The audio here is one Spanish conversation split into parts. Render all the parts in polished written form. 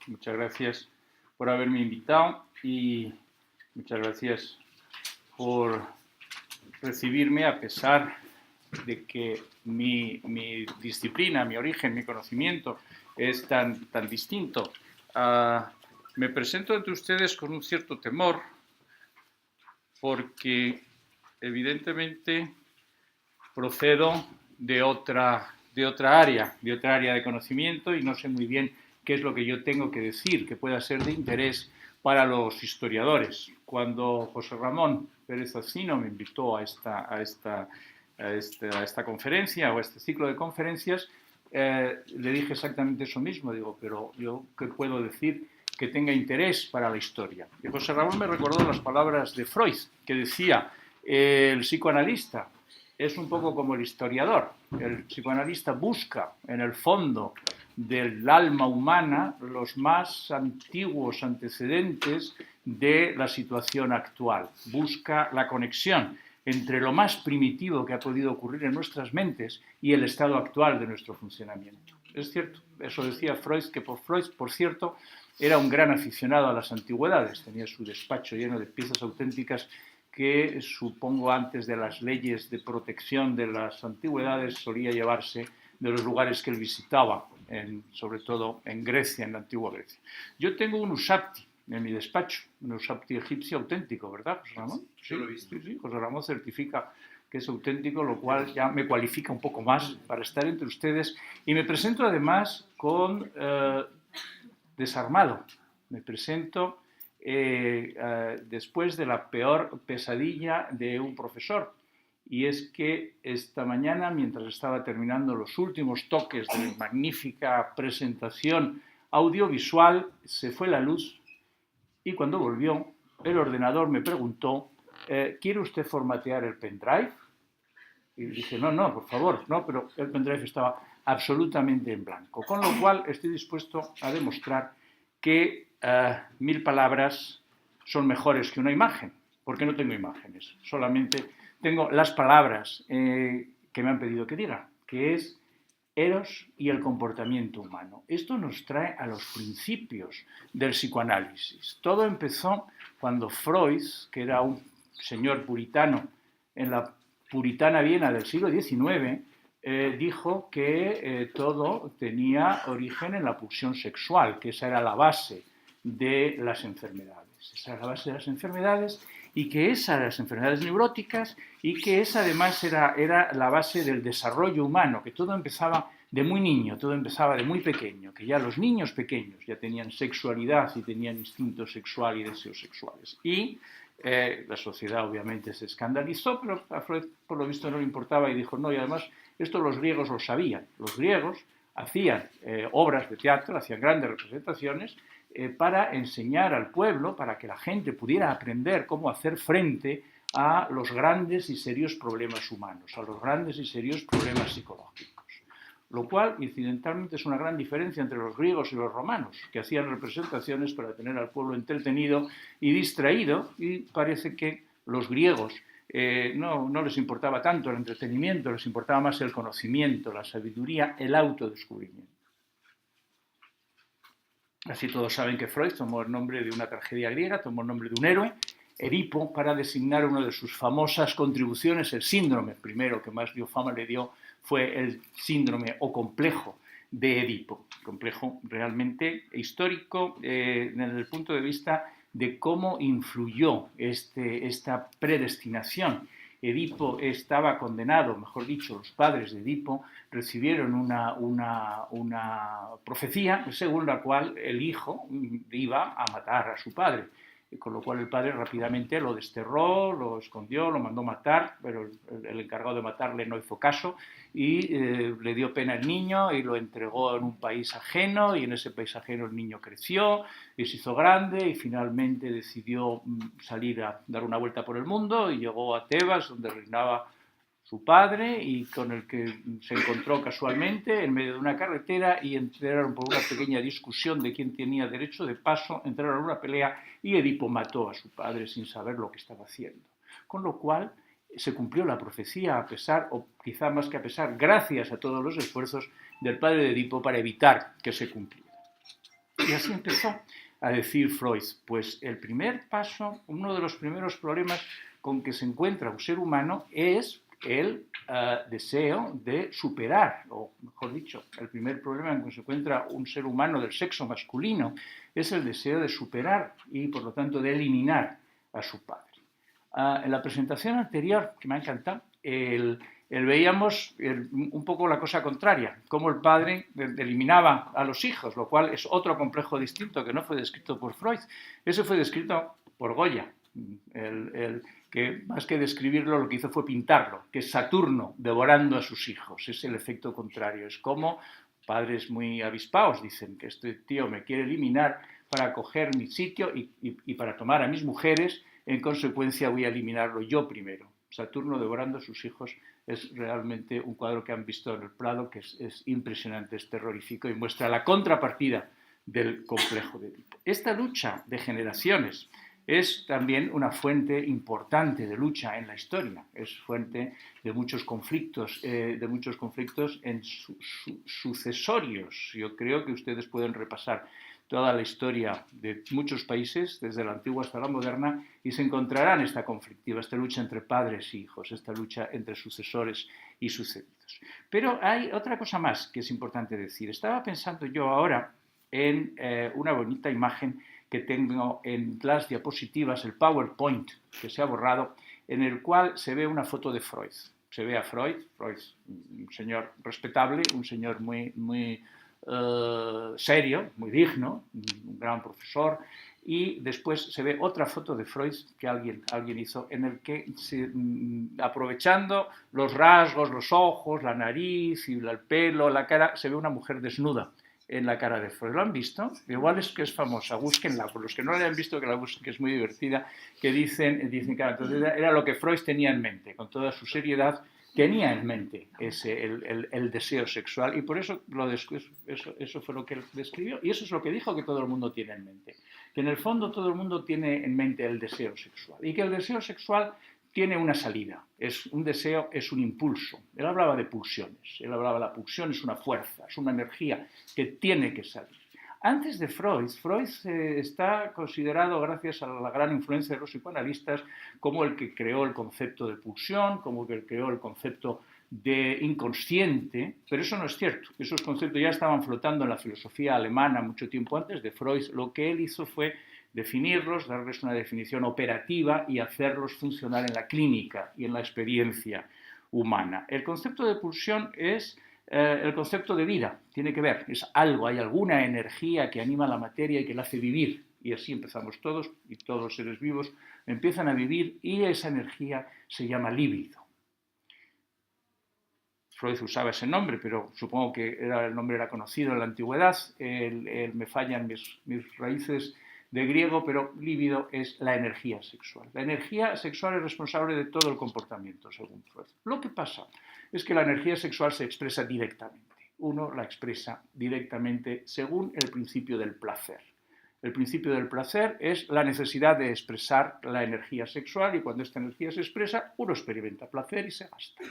Muchas gracias por haberme invitado y muchas gracias por recibirme a pesar de que mi disciplina, mi origen, mi conocimiento es tan distinto. Me presento ante ustedes con un cierto temor porque evidentemente procedo de otra área de conocimiento y no sé muy bien qué es lo que yo tengo que decir que pueda ser de interés para los historiadores. Cuando José Ramón Pérez Acino me invitó a esta conferencia o a este ciclo de conferencias, le dije exactamente eso mismo. Digo, pero yo ¿qué puedo decir que tenga interés para la historia? Y José Ramón me recordó las palabras de Freud, que decía, el psicoanalista es un poco como el historiador. El psicoanalista busca en el fondo del alma humana los más antiguos antecedentes de la situación actual. Busca la conexión entre lo más primitivo que ha podido ocurrir en nuestras mentes y el estado actual de nuestro funcionamiento. Es cierto, eso decía Freud, que Freud, por cierto, era un gran aficionado a las antigüedades. Tenía su despacho lleno de piezas auténticas que, supongo, antes de las leyes de protección de las antigüedades solía llevarse de los lugares que él visitaba, sobre todo en Grecia, en la antigua Grecia. Yo tengo un Ushabti en mi despacho, un Ushabti egipcio auténtico, ¿verdad, José Ramón? Sí, lo he visto. Sí, José Ramón certifica que es auténtico, lo cual ya me cualifica un poco más para estar entre ustedes. Y me presento además con desarmado. Me presento después de la peor pesadilla de un profesor. Y es que esta mañana, mientras estaba terminando los últimos toques de mi magnífica presentación audiovisual, se fue la luz y cuando volvió, el ordenador me preguntó, ¿quiere usted formatear el pendrive? Y dije, no, por favor, no, pero el pendrive estaba absolutamente en blanco. Con lo cual estoy dispuesto a demostrar que 1000 palabras son mejores que una imagen, porque no tengo imágenes, solamente tengo las palabras que me han pedido que diga, que es Eros y el comportamiento humano. Esto nos trae a los principios del psicoanálisis. Todo empezó cuando Freud, que era un señor puritano en la puritana Viena del siglo XIX, dijo que todo tenía origen en la pulsión sexual, que esa era la base de las enfermedades. Esa era la base de las enfermedades y que esa de las enfermedades neuróticas y que esa además era la base del desarrollo humano, que todo empezaba de muy niño, todo empezaba de muy pequeño, que ya los niños pequeños ya tenían sexualidad y tenían instinto sexual y deseos sexuales. Y la sociedad obviamente se escandalizó, pero a Freud por lo visto no le importaba y dijo no, y además esto los griegos lo sabían. Los griegos hacían obras de teatro, hacían grandes representaciones para enseñar al pueblo, para que la gente pudiera aprender cómo hacer frente a los grandes y serios problemas humanos, a los grandes y serios problemas psicológicos. Lo cual, incidentalmente, es una gran diferencia entre los griegos y los romanos, que hacían representaciones para tener al pueblo entretenido y distraído, y parece que los griegos no les importaba tanto el entretenimiento, les importaba más el conocimiento, la sabiduría, el autodescubrimiento. Así todos saben que Freud tomó el nombre de una tragedia griega, tomó el nombre de un héroe, Edipo, para designar una de sus famosas contribuciones, el síndrome. Primero que más dio fama le dio fue el síndrome o complejo de Edipo, complejo realmente histórico desde el punto de vista de cómo influyó esta predestinación. Edipo estaba condenado, mejor dicho, los padres de Edipo recibieron una profecía según la cual el hijo iba a matar a su padre. Con lo cual el padre rápidamente lo desterró, lo escondió, lo mandó matar, pero el encargado de matarle no hizo caso y le dio pena al niño y lo entregó en un país ajeno, y en ese país ajeno el niño creció y se hizo grande y finalmente decidió salir a dar una vuelta por el mundo y llegó a Tebas, donde reinaba su padre y con el que se encontró casualmente en medio de una carretera y entraron por una pequeña discusión de quién tenía derecho de paso, entraron en una pelea y Edipo mató a su padre sin saber lo que estaba haciendo. Con lo cual se cumplió la profecía a pesar, o quizá más que a pesar, gracias a todos los esfuerzos del padre de Edipo para evitar que se cumpliera. Y así empezó a decir Freud, pues el primer paso, uno de los primeros problemas con que se encuentra un ser humano es el deseo de superar, o mejor dicho, el primer problema en que se encuentra un ser humano del sexo masculino es el deseo de superar y, por lo tanto, de eliminar a su padre. En la presentación anterior, que me ha encantado, veíamos un poco la cosa contraria, cómo el padre eliminaba a los hijos, lo cual es otro complejo distinto que no fue descrito por Freud. Eso fue descrito por Goya, que más que describirlo lo que hizo fue pintarlo, que es Saturno devorando a sus hijos. Es el efecto contrario, es como padres muy avispados dicen que este tío me quiere eliminar para coger mi sitio y para tomar a mis mujeres, en consecuencia voy a eliminarlo yo primero. Saturno devorando a sus hijos es realmente un cuadro que han visto en el Prado que es impresionante, es terrorífico y muestra la contrapartida del complejo de Edipo. Esta lucha de generaciones es también una fuente importante de lucha en la historia, es fuente de muchos conflictos en sucesorios. Yo creo que ustedes pueden repasar toda la historia de muchos países, desde la antigua hasta la moderna, y se encontrarán esta conflictiva, esta lucha entre padres e hijos, esta lucha entre sucesores y sucedidos. Pero hay otra cosa más que es importante decir. Estaba pensando yo ahora en una bonita imagen que tengo en las diapositivas, el PowerPoint que se ha borrado, en el cual se ve una foto de Freud. Se ve a Freud, un señor respetable, un señor muy serio, muy digno, un gran profesor, y después se ve otra foto de Freud que alguien hizo, en el que, aprovechando los rasgos, los ojos, la nariz, y el pelo, la cara, se ve una mujer desnuda en la cara de Freud. ¿Lo han visto? Igual es que es famosa, búsquenla. Por los que no la hayan visto, que la busquen, que es muy divertida, que dicen claro, entonces era lo que Freud tenía en mente, con toda su seriedad, tenía en mente el deseo sexual, y por eso, eso fue lo que él describió, y eso es lo que dijo que todo el mundo tiene en mente, que en el fondo todo el mundo tiene en mente el deseo sexual, y que el deseo sexual tiene una salida, un deseo, es un impulso. Él hablaba de pulsiones, la pulsión es una fuerza, es una energía que tiene que salir. Antes de Freud está considerado, gracias a la gran influencia de los psicoanalistas, como el que creó el concepto de pulsión, como el que creó el concepto de inconsciente, pero eso no es cierto. Esos conceptos ya estaban flotando en la filosofía alemana mucho tiempo antes de Freud. Lo que él hizo fue definirlos, darles una definición operativa y hacerlos funcionar en la clínica y en la experiencia humana. El concepto de pulsión es el concepto de vida, tiene que ver, es algo, hay alguna energía que anima la materia y que la hace vivir, y así empezamos todos, y todos los seres vivos empiezan a vivir, y esa energía se llama líbido. Freud usaba ese nombre, pero supongo que el nombre era conocido en la antigüedad, me fallan mis raíces de griego, pero líbido es la energía sexual. La energía sexual es responsable de todo el comportamiento, según Freud. Lo que pasa es que la energía sexual se expresa directamente. Uno la expresa directamente según el principio del placer. El principio del placer es la necesidad de expresar la energía sexual, y cuando esta energía se expresa, uno experimenta placer y se gasta.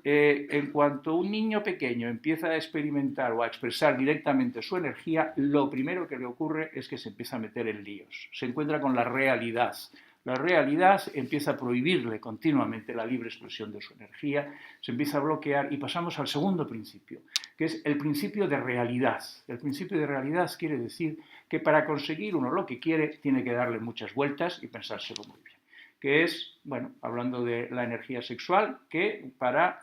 En cuanto un niño pequeño empieza a experimentar o a expresar directamente su energía, lo primero que le ocurre es que se empieza a meter en líos. Se encuentra con la realidad. La realidad empieza a prohibirle continuamente la libre expresión de su energía, se empieza a bloquear, y pasamos al segundo principio, que es el principio de realidad. El principio de realidad quiere decir que para conseguir uno lo que quiere tiene que darle muchas vueltas y pensárselo muy bien. Que es, bueno, hablando de la energía sexual, que para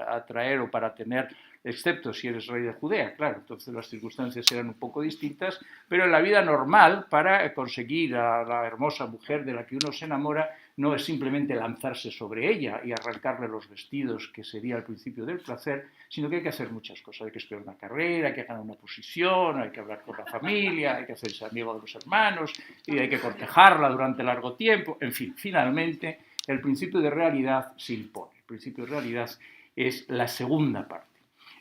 atraer o para tener, excepto si eres rey de Judea, claro, entonces las circunstancias eran un poco distintas, pero en la vida normal, para conseguir a la hermosa mujer de la que uno se enamora, no es simplemente lanzarse sobre ella y arrancarle los vestidos, que sería el principio del placer, sino que hay que hacer muchas cosas. Hay que estudiar una carrera, hay que ganar una posición, hay que hablar con la familia, hay que hacerse amigo de los hermanos, y hay que cortejarla durante largo tiempo. En fin, finalmente, el principio de realidad se impone. El principio de realidad es la segunda parte.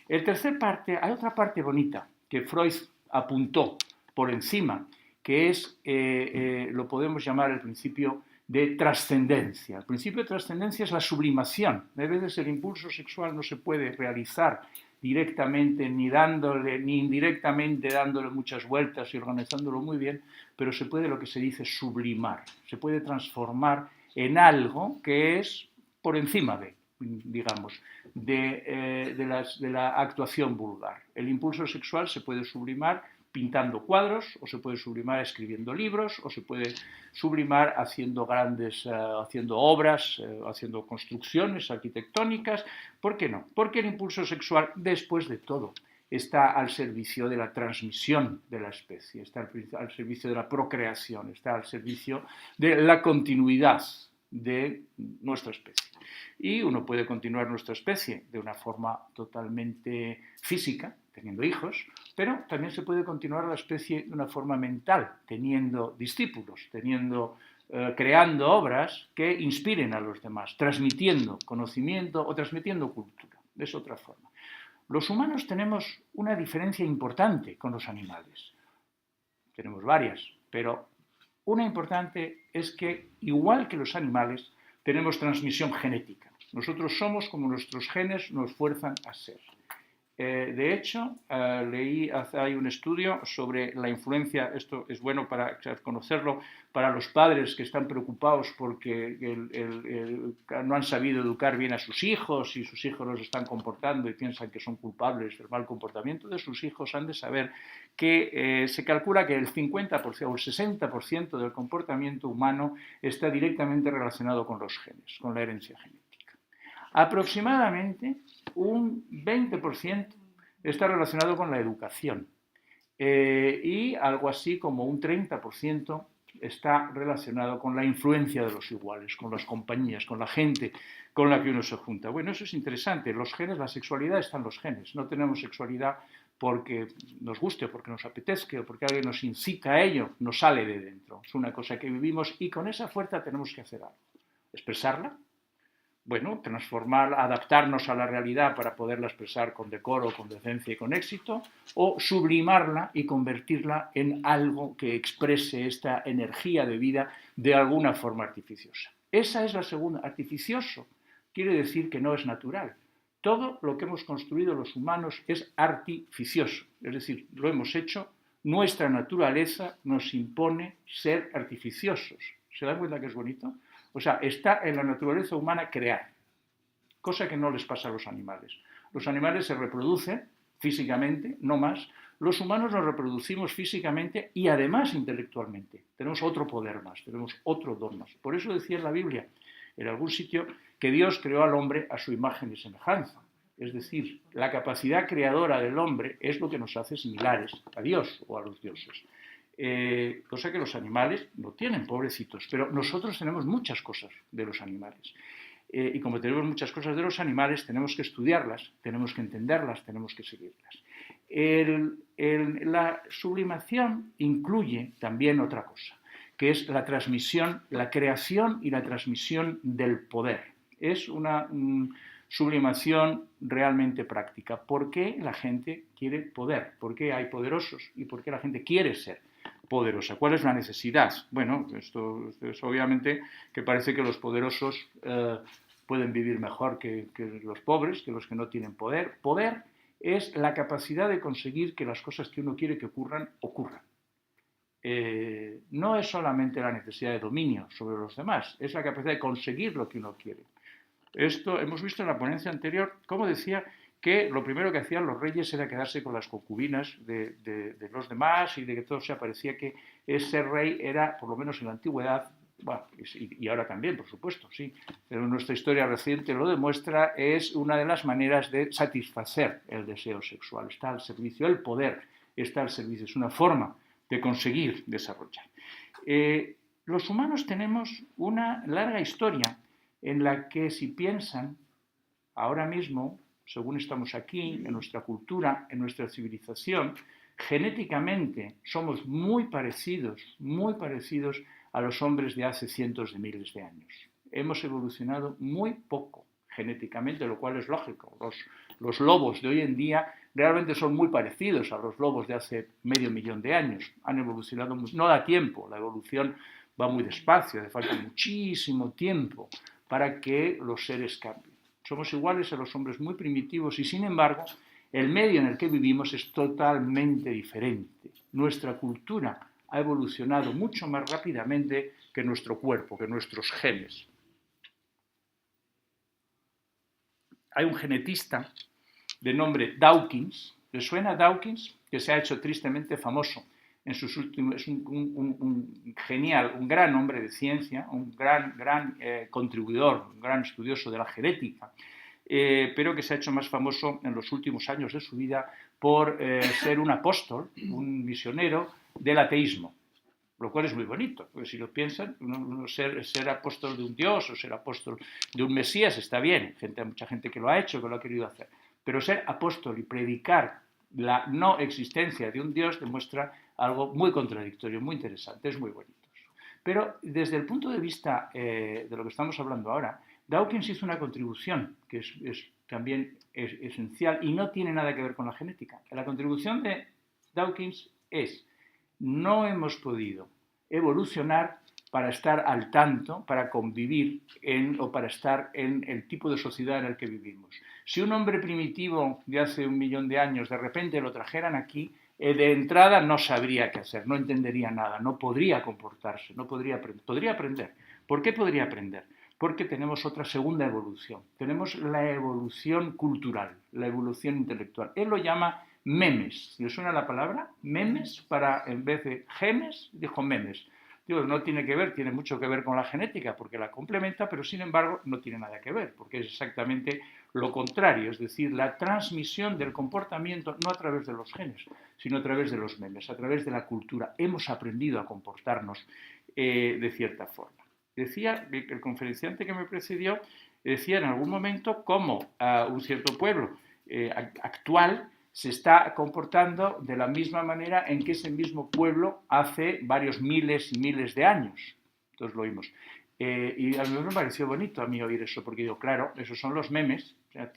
El tercer parte, hay otra parte bonita que Freud apuntó por encima, que es, lo podemos llamar el principio de trascendencia. El principio de trascendencia es la sublimación. A veces el impulso sexual no se puede realizar directamente ni dándole, ni indirectamente dándole muchas vueltas y organizándolo muy bien, pero se puede lo que se dice sublimar, se puede transformar en algo que es por encima de, digamos, de la actuación vulgar. El impulso sexual se puede sublimar pintando cuadros, o se puede sublimar escribiendo libros, o se puede sublimar haciendo haciendo obras, haciendo construcciones arquitectónicas. ¿Por qué no? Porque el impulso sexual, después de todo, está al servicio de la transmisión de la especie, está al servicio de la procreación, está al servicio de la continuidad de nuestra especie. Y uno puede continuar nuestra especie de una forma totalmente física, teniendo hijos, pero también se puede continuar la especie de una forma mental, teniendo discípulos, creando obras que inspiren a los demás, transmitiendo conocimiento o transmitiendo cultura. Es otra forma. Los humanos tenemos una diferencia importante con los animales. Tenemos varias, pero una importante es que, igual que los animales, tenemos transmisión genética. Nosotros somos como nuestros genes nos fuerzan a ser. De hecho, hay un estudio sobre la influencia, esto es bueno para conocerlo, para los padres que están preocupados porque no han sabido educar bien a sus hijos y sus hijos los están comportando y piensan que son culpables del mal comportamiento de sus hijos. Han de saber que se calcula que el 50% o el 60% del comportamiento humano está directamente relacionado con los genes, con la herencia genética. Aproximadamente un 20% está relacionado con la educación y algo así como un 30% está relacionado con la influencia de los iguales, con las compañías, con la gente con la que uno se junta. Bueno, eso es interesante. Los genes, la sexualidad está en los genes. No tenemos sexualidad porque nos guste o porque nos apetezca o porque alguien nos incita a ello, nos sale de dentro. Es una cosa que vivimos y con esa fuerza tenemos que hacer algo. Expresarla. Bueno, transformarla, adaptarnos a la realidad para poderla expresar con decoro, con decencia y con éxito, o sublimarla y convertirla en algo que exprese esta energía de vida de alguna forma artificiosa. Esa es la segunda. Artificioso quiere decir que no es natural. Todo lo que hemos construido los humanos es artificioso, es decir, lo hemos hecho, nuestra naturaleza nos impone ser artificiosos. ¿Se dan cuenta que es bonito? O sea, está en la naturaleza humana crear, cosa que no les pasa a los animales. Los animales se reproducen físicamente, no más. Los humanos nos reproducimos físicamente y además intelectualmente. Tenemos otro poder más, tenemos otro don más. Por eso decía en la Biblia, en algún sitio, que Dios creó al hombre a su imagen y semejanza. Es decir, la capacidad creadora del hombre es lo que nos hace similares a Dios o a los dioses. Cosa que los animales no tienen, pobrecitos, pero nosotros tenemos muchas cosas de los animales. Y como tenemos muchas cosas de los animales, tenemos que estudiarlas, tenemos que entenderlas, tenemos que seguirlas. La sublimación incluye también otra cosa, que es la transmisión, la creación y la transmisión del poder. Es una sublimación realmente práctica. ¿Por qué la gente quiere poder? ¿Por qué hay poderosos? ¿Y por qué la gente quiere ser poderosa? ¿Cuál es la necesidad? Bueno, esto es obviamente que parece que los poderosos pueden vivir mejor que los pobres, que los que no tienen poder. Poder es la capacidad de conseguir que las cosas que uno quiere que ocurran, ocurran. No es solamente la necesidad de dominio sobre los demás, es la capacidad de conseguir lo que uno quiere. Esto hemos visto en la ponencia anterior, como decía, que lo primero que hacían los reyes era quedarse con las concubinas de los demás y de que todo se parecía que ese rey era, por lo menos en la antigüedad, bueno, y ahora también, por supuesto, sí, pero nuestra historia reciente lo demuestra, es una de las maneras de satisfacer el deseo sexual. Está al servicio, el poder está al servicio, es una forma de conseguir desarrollar. Los humanos tenemos una larga historia en la que, si piensan, ahora mismo, según estamos aquí, en nuestra cultura, en nuestra civilización, genéticamente somos muy parecidos a los hombres de hace cientos de miles de años. Hemos evolucionado muy poco genéticamente, lo cual es lógico. Los lobos de hoy en día realmente son muy parecidos a los lobos de hace medio millón de años. Han evolucionado mucho. No da tiempo, la evolución va muy despacio, hace falta muchísimo tiempo para que los seres cambien. Somos iguales a los hombres muy primitivos y, sin embargo, el medio en el que vivimos es totalmente diferente. Nuestra cultura ha evolucionado mucho más rápidamente que nuestro cuerpo, que nuestros genes. Hay un genetista de nombre Dawkins, ¿les suena Dawkins? Que se ha hecho tristemente famoso en sus últimos, es un genial, un gran hombre de ciencia, un gran contribuidor, un gran estudioso de la genética, pero que se ha hecho más famoso en los últimos años de su vida por ser un apóstol, un misionero del ateísmo, lo cual es muy bonito, porque si lo piensan, ser apóstol de un dios o ser apóstol de un mesías está bien, hay mucha gente que lo ha hecho, que lo ha querido hacer, pero ser apóstol y predicar la no existencia de un dios demuestra algo muy contradictorio, muy interesante, es muy bonito. Pero desde el punto de vista de lo que estamos hablando ahora, Dawkins hizo una contribución que también es esencial y no tiene nada que ver con la genética. La contribución de Dawkins es: no hemos podido evolucionar para estar al tanto, para convivir o para estar en el tipo de sociedad en el que vivimos. Si un hombre primitivo de hace 1 millón de años de repente lo trajeran aquí, de entrada no sabría qué hacer, no entendería nada, no podría comportarse, no podría aprender. ¿Por qué podría aprender? Porque tenemos otra segunda evolución. Tenemos la evolución cultural, la evolución intelectual. Él lo llama memes. ¿Le suena la palabra? Memes, para en vez de genes, dijo memes. Digo, no tiene que ver, tiene mucho que ver con la genética porque la complementa, pero sin embargo no tiene nada que ver, porque es exactamente lo contrario, es decir, la transmisión del comportamiento no a través de los genes, sino a través de los memes, a través de la cultura. Hemos aprendido a comportarnos de cierta forma. Decía el conferenciante que me precedió, decía en algún momento cómo un cierto pueblo actual se está comportando de la misma manera en que ese mismo pueblo hace varios miles y miles de años. Entonces lo oímos. Y a mí me pareció bonito a mí oír eso, porque digo, claro, esos son los memes, o sea,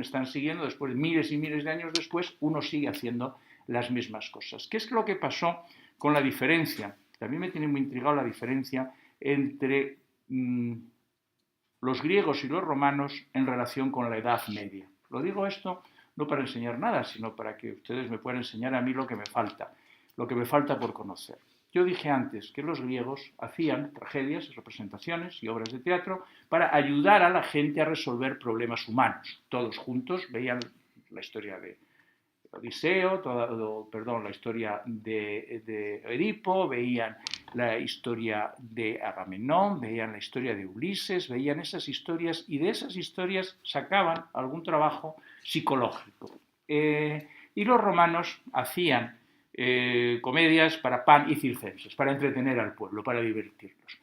están siguiendo, después, miles y miles de años después, uno sigue haciendo las mismas cosas. ¿Qué es lo que pasó con la diferencia? También me tiene muy intrigado la diferencia entre los griegos y los romanos en relación con la Edad Media. Lo digo esto no para enseñar nada, sino para que ustedes me puedan enseñar a mí lo que me falta por conocer. Yo dije antes que los griegos hacían tragedias, representaciones y obras de teatro para ayudar a la gente a resolver problemas humanos. Todos juntos veían la historia de Odiseo, la historia de Edipo, veían la historia de Agamenón, veían la historia de Ulises, veían esas historias y de esas historias sacaban algún trabajo psicológico. Y los romanos hacían comedias para Pan y Circenses, para entretener al pueblo, para divertirlos.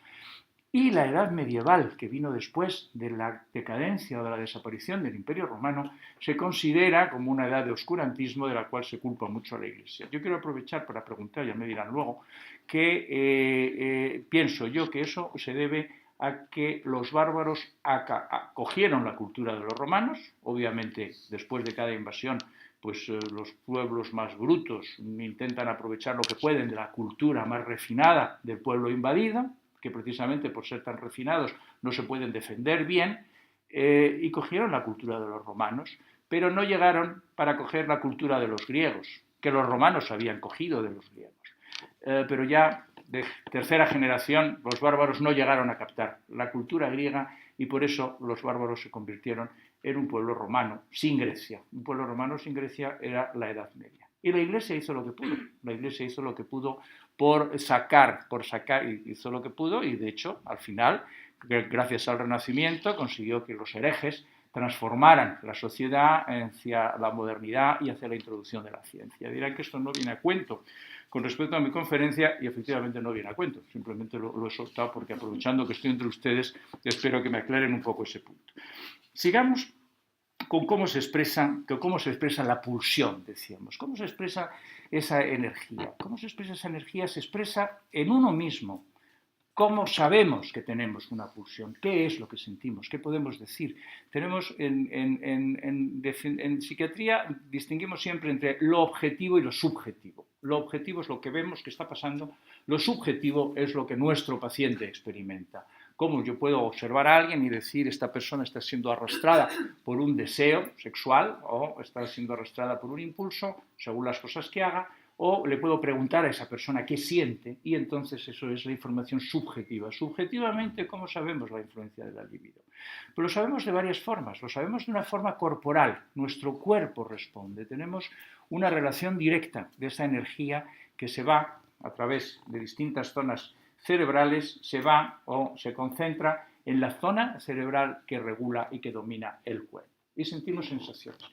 Y la edad medieval, que vino después de la decadencia o de la desaparición del Imperio Romano, se considera como una edad de oscurantismo de la cual se culpa mucho a la Iglesia. Yo quiero aprovechar para preguntar, ya me dirán luego, que pienso yo que eso se debe a que los bárbaros acogieron la cultura de los romanos, obviamente después de cada invasión pues los pueblos más brutos intentan aprovechar lo que pueden de la cultura más refinada del pueblo invadido, que precisamente por ser tan refinados no se pueden defender bien, y cogieron la cultura de los romanos, pero no llegaron para coger la cultura de los griegos, que los romanos habían cogido de los griegos. Pero ya de tercera generación los bárbaros no llegaron a captar la cultura griega y por eso los bárbaros se convirtieron en un pueblo romano sin Grecia. Un pueblo romano sin Grecia era la Edad Media. Y la Iglesia hizo lo que pudo. La Iglesia hizo lo que pudo por sacar, hizo lo que pudo y de hecho, al final, gracias al Renacimiento, consiguió que los herejes transformaran la sociedad hacia la modernidad y hacia la introducción de la ciencia. Dirán que esto no viene a cuento con respecto a mi conferencia y efectivamente no viene a cuento. Simplemente lo he soltado porque aprovechando que estoy entre ustedes, espero que me aclaren un poco ese punto. Sigamos con cómo se expresa la pulsión, decíamos. ¿Cómo se expresa esa energía? ¿Cómo se expresa esa energía? Se expresa en uno mismo, ¿Cómo sabemos que tenemos una pulsión? ¿Qué es lo que sentimos? ¿Qué podemos decir? Tenemos en psiquiatría distinguimos siempre entre lo objetivo y lo subjetivo. Lo objetivo es lo que vemos que está pasando, lo subjetivo es lo que nuestro paciente experimenta. ¿Cómo yo puedo observar a alguien y decir esta persona está siendo arrastrada por un deseo sexual o está siendo arrastrada por un impulso, según las cosas que haga? O le puedo preguntar a esa persona qué siente y entonces eso es la información subjetiva. Subjetivamente, ¿cómo sabemos la influencia de la libido? Pues lo sabemos de varias formas. Lo sabemos de una forma corporal. Nuestro cuerpo responde. Tenemos una relación directa de esa energía que se va a través de distintas zonas cerebrales, se va o se concentra en la zona cerebral que regula y que domina el cuerpo. Y sentimos sensaciones.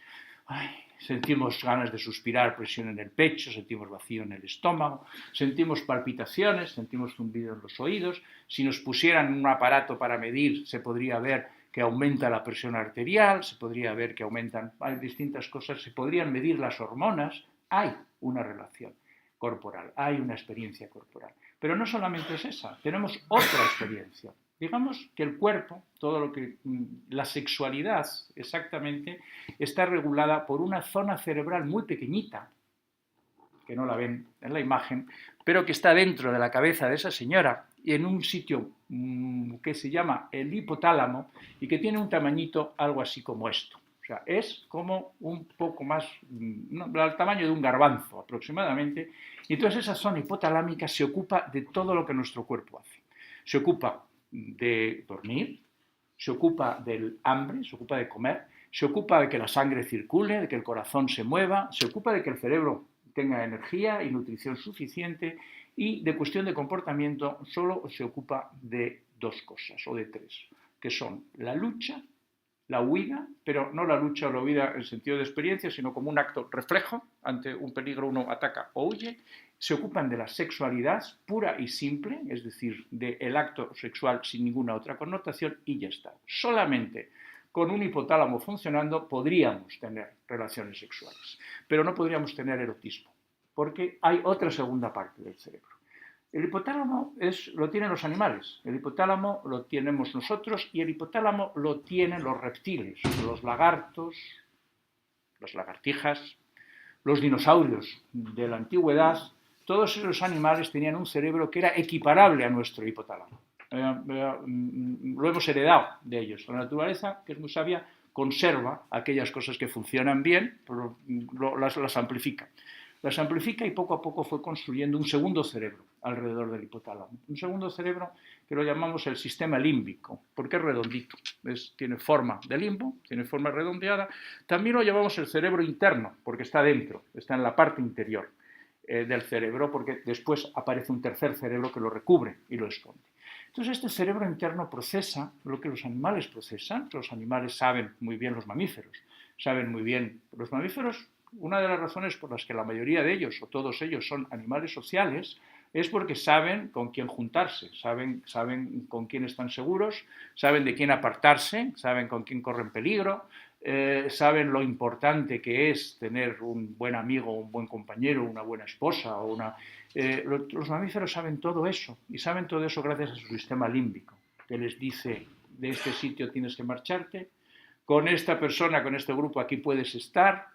Ay, sentimos ganas de suspirar, presión en el pecho, sentimos vacío en el estómago, sentimos palpitaciones, sentimos zumbido en los oídos. Si nos pusieran un aparato para medir, se podría ver que aumenta la presión arterial, se podría ver que aumentan distintas cosas, se podrían medir las hormonas. Hay una relación corporal, hay una experiencia corporal. Pero no solamente es esa, tenemos otra experiencia. Digamos que el cuerpo, todo lo que la sexualidad exactamente, está regulada por una zona cerebral muy pequeñita, que no la ven en la imagen, pero que está dentro de la cabeza de esa señora y en un sitio que se llama el hipotálamo y que tiene un tamañito algo así como esto. O sea, es como un poco más, al tamaño de un garbanzo aproximadamente. Y entonces esa zona hipotalámica se ocupa de todo lo que nuestro cuerpo hace. Se ocupa de dormir, se ocupa del hambre, se ocupa de comer, se ocupa de que la sangre circule, de que el corazón se mueva, se ocupa de que el cerebro tenga energía y nutrición suficiente y de cuestión de comportamiento solo se ocupa de dos cosas o de tres, que son la lucha, la huida, pero no la lucha o la huida en sentido de experiencia, sino como un acto reflejo, ante un peligro uno ataca o huye. Se ocupan de la sexualidad pura y simple, es decir, del acto sexual sin ninguna otra connotación y ya está. Solamente con un hipotálamo funcionando podríamos tener relaciones sexuales, pero no podríamos tener erotismo, porque hay otra segunda parte del cerebro. El hipotálamo lo tienen los animales, el hipotálamo lo tenemos nosotros y el hipotálamo lo tienen los reptiles, los lagartos, las lagartijas, los dinosaurios de la antigüedad. Todos esos animales tenían un cerebro que era equiparable a nuestro hipotálamo. Lo hemos heredado de ellos. La naturaleza, que es muy sabia, conserva aquellas cosas que funcionan bien, pero las amplifica. Las amplifica y poco a poco fue construyendo un segundo cerebro alrededor del hipotálamo. Un segundo cerebro que lo llamamos el sistema límbico, porque es redondito, tiene forma de limbo, tiene forma redondeada. También lo llamamos el cerebro interno, porque está dentro, está en la parte interior del cerebro, porque después aparece un tercer cerebro que lo recubre y lo esconde. Entonces este cerebro interno procesa lo que los animales procesan. Los animales saben muy bien, los mamíferos saben muy bien. Los mamíferos, una de las razones por las que la mayoría de ellos o todos ellos son animales sociales es porque saben con quién juntarse, saben con quién están seguros, saben de quién apartarse, saben con quién corren peligro, saben lo importante que es tener un buen amigo, un buen compañero, una buena esposa o los mamíferos saben todo eso y saben todo eso gracias a su sistema límbico, que les dice de este sitio tienes que marcharte, con esta persona, con este grupo aquí puedes estar,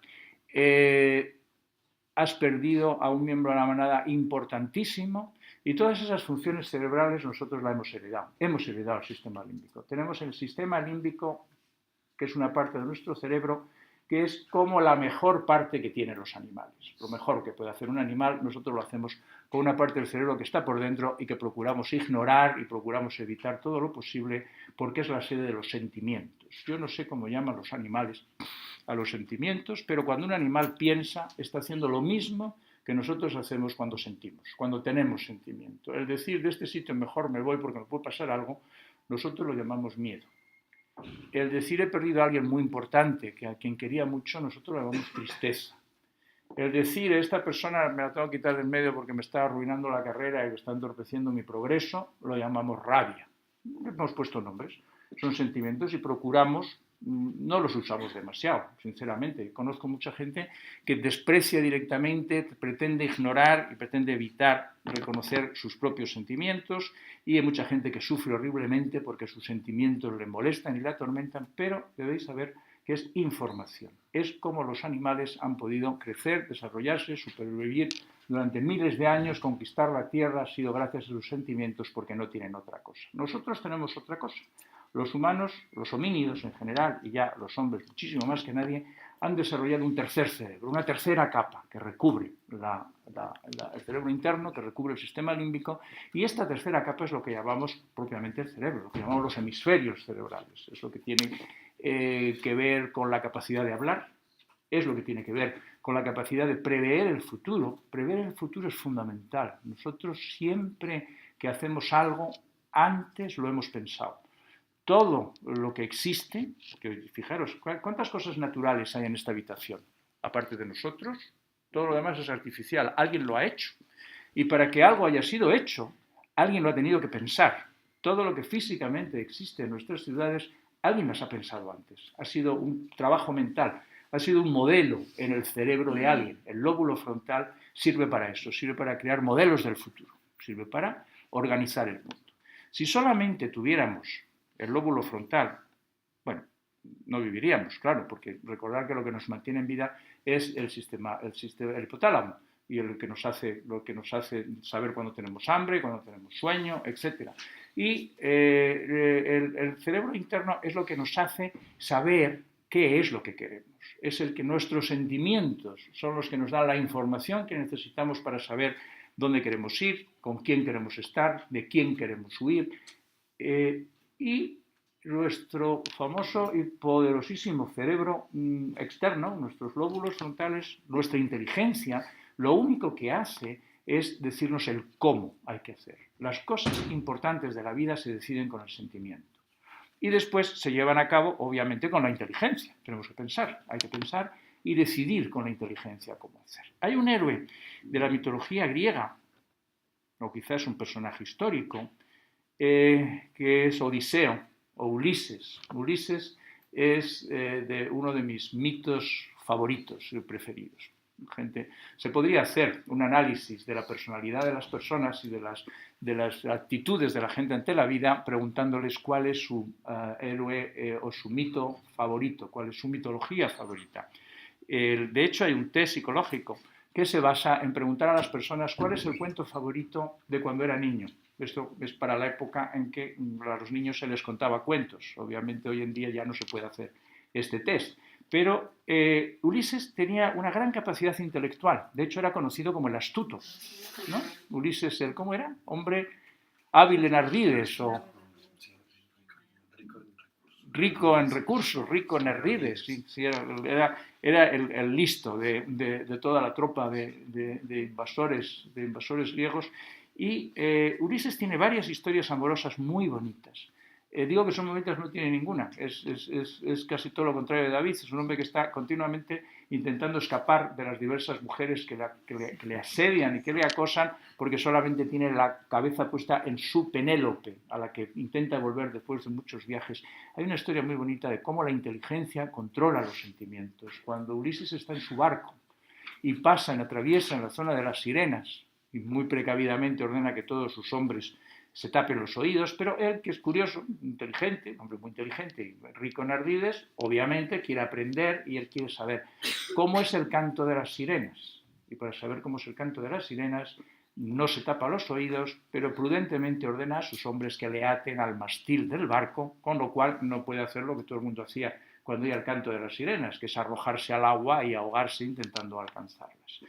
has perdido a un miembro de la manada importantísimo y todas esas funciones cerebrales nosotros las hemos heredado. Hemos heredado el sistema límbico. Tenemos el sistema límbico, que es una parte de nuestro cerebro, que es como la mejor parte que tienen los animales. Lo mejor que puede hacer un animal, nosotros lo hacemos con una parte del cerebro que está por dentro y que procuramos ignorar y procuramos evitar todo lo posible porque es la sede de los sentimientos. Yo no sé cómo llaman los animales a los sentimientos, pero cuando un animal piensa, está haciendo lo mismo que nosotros hacemos cuando sentimos, cuando tenemos sentimiento. El decir, de este sitio mejor me voy porque me puede pasar algo, nosotros lo llamamos miedo. El decir, he perdido a alguien muy importante, que a quien quería mucho, nosotros lo llamamos tristeza. El decir, esta persona me la tengo que quitar del medio porque me está arruinando la carrera y me está entorpeciendo mi progreso, lo llamamos rabia. Hemos puesto nombres, son sentimientos y procuramos no los usamos demasiado, sinceramente. Conozco mucha gente que desprecia directamente, pretende ignorar y pretende evitar reconocer sus propios sentimientos, y hay mucha gente que sufre horriblemente porque sus sentimientos le molestan y le atormentan, pero debéis saber que es información. Es como los animales han podido crecer, desarrollarse, supervivir durante miles de años. Conquistar la Tierra ha sido gracias a sus sentimientos, porque no tienen otra cosa. Nosotros tenemos otra cosa. Los humanos, los homínidos en general, y ya los hombres muchísimo más que nadie, han desarrollado un tercer cerebro, una tercera capa que recubre el cerebro interno, que recubre el sistema límbico, y esta tercera capa es lo que llamamos propiamente el cerebro, lo que llamamos los hemisferios cerebrales. Es lo que tiene que ver con la capacidad de hablar, es lo que tiene que ver con la capacidad de prever el futuro. Prever el futuro es fundamental. Nosotros siempre que hacemos algo, antes lo hemos pensado. Todo lo que existe, que fijaros, ¿cuántas cosas naturales hay en esta habitación? Aparte de nosotros, todo lo demás es artificial. Alguien lo ha hecho. Y para que algo haya sido hecho, alguien lo ha tenido que pensar. Todo lo que físicamente existe en nuestras ciudades, alguien las ha pensado antes. Ha sido un trabajo mental, ha sido un modelo en el cerebro de alguien. El lóbulo frontal sirve para eso, sirve para crear modelos del futuro, sirve para organizar el mundo. Si solamente tuviéramos el lóbulo frontal, bueno, no viviríamos, claro, porque recordar que lo que nos mantiene en vida es el hipotálamo, y lo que nos hace saber cuándo tenemos hambre, cuándo tenemos sueño, etc. Y el cerebro interno es lo que nos hace saber qué es lo que queremos. Es el que nuestros sentimientos son los que nos dan la información que necesitamos para saber dónde queremos ir, con quién queremos estar, de quién queremos huir. Y nuestro famoso y poderosísimo cerebro externo, nuestros lóbulos frontales, nuestra inteligencia, lo único que hace es decirnos el cómo hay que hacer. Las cosas importantes de la vida se deciden con el sentimiento. Y después se llevan a cabo, obviamente, con la inteligencia. Tenemos que pensar, hay que pensar y decidir con la inteligencia cómo hacer. Hay un héroe de la mitología griega, o quizás un personaje histórico, que es Odiseo, o Ulises. Ulises es uno de mis mitos favoritos y preferidos. Se podría hacer un análisis de la personalidad de las personas y de las actitudes de la gente ante la vida, preguntándoles cuál es su héroe o su mito favorito, cuál es su mitología favorita. De hecho, hay un test psicológico que se basa en preguntar a las personas cuál es el cuento favorito de cuando era niño. Esto es para la época en que a los niños se les contaba cuentos. Obviamente hoy en día ya no se puede hacer este test. Pero Ulises tenía una gran capacidad intelectual. De hecho, era conocido como el astuto, ¿no? Ulises, ¿cómo era? Hombre hábil en ardides, o rico en recursos, rico en ardides. Sí, era el listo de toda la tropa de invasores griegos. Y Ulises tiene varias historias amorosas muy bonitas. Digo que son bonitas, no tiene ninguna. Es casi todo lo contrario de David. Es un hombre que está continuamente intentando escapar de las diversas mujeres que le asedian y que le acosan, porque solamente tiene la cabeza puesta en su Penélope, a la que intenta volver después de muchos viajes. Hay una historia muy bonita de cómo la inteligencia controla los sentimientos. Cuando Ulises está en su barco y atraviesa en la zona de las sirenas, y muy precavidamente ordena que todos sus hombres se tapen los oídos, pero él, que es curioso, inteligente, un hombre muy inteligente y rico en ardides, obviamente quiere aprender y él quiere saber cómo es el canto de las sirenas. Y para saber cómo es el canto de las sirenas, no se tapa los oídos, pero prudentemente ordena a sus hombres que le aten al mástil del barco, con lo cual no puede hacer lo que todo el mundo hacía cuando oía el canto de las sirenas, que es arrojarse al agua y ahogarse intentando alcanzarlas.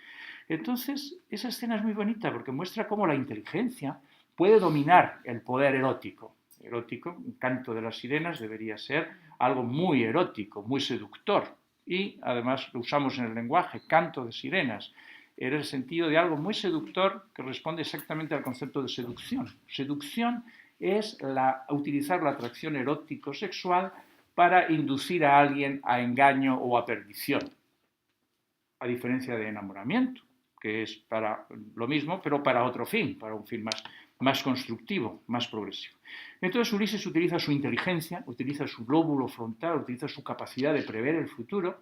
Entonces, esa escena es muy bonita porque muestra cómo la inteligencia puede dominar el poder erótico. Un canto de las sirenas debería ser algo muy erótico, muy seductor. Y además lo usamos en el lenguaje, canto de sirenas, en el sentido de algo muy seductor que responde exactamente al concepto de seducción. Seducción es utilizar la atracción erótico-sexual para inducir a alguien a engaño o a perdición, a diferencia de enamoramiento, que es para lo mismo, pero para otro fin, para un fin más constructivo, más progresivo. Entonces Ulises utiliza su inteligencia, utiliza su lóbulo frontal, utiliza su capacidad de prever el futuro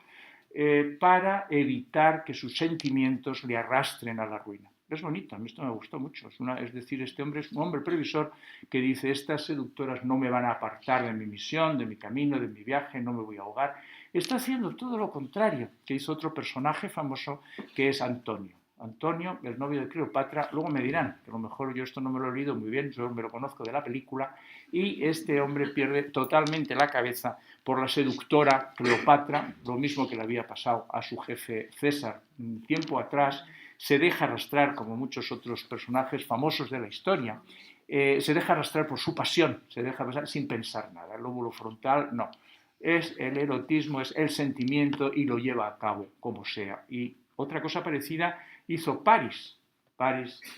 para evitar que sus sentimientos le arrastren a la ruina. Es bonito, a mí esto me gustó mucho. Es decir, este hombre es un hombre previsor que dice, estas seductoras no me van a apartar de mi misión, de mi camino, de mi viaje, no me voy a ahogar. Está haciendo todo lo contrario que hizo otro personaje famoso que es Antonio. Antonio, el novio de Cleopatra, luego me dirán, que a lo mejor yo esto no me lo he leído muy bien, yo me lo conozco de la película, y este hombre pierde totalmente la cabeza por la seductora Cleopatra, lo mismo que le había pasado a su jefe César un tiempo atrás, se deja arrastrar, como muchos otros personajes famosos de la historia, se deja arrastrar por su pasión, se deja pasar sin pensar nada, el lóbulo frontal no, es el erotismo, es el sentimiento y lo lleva a cabo como sea. Y otra cosa parecida hizo Paris,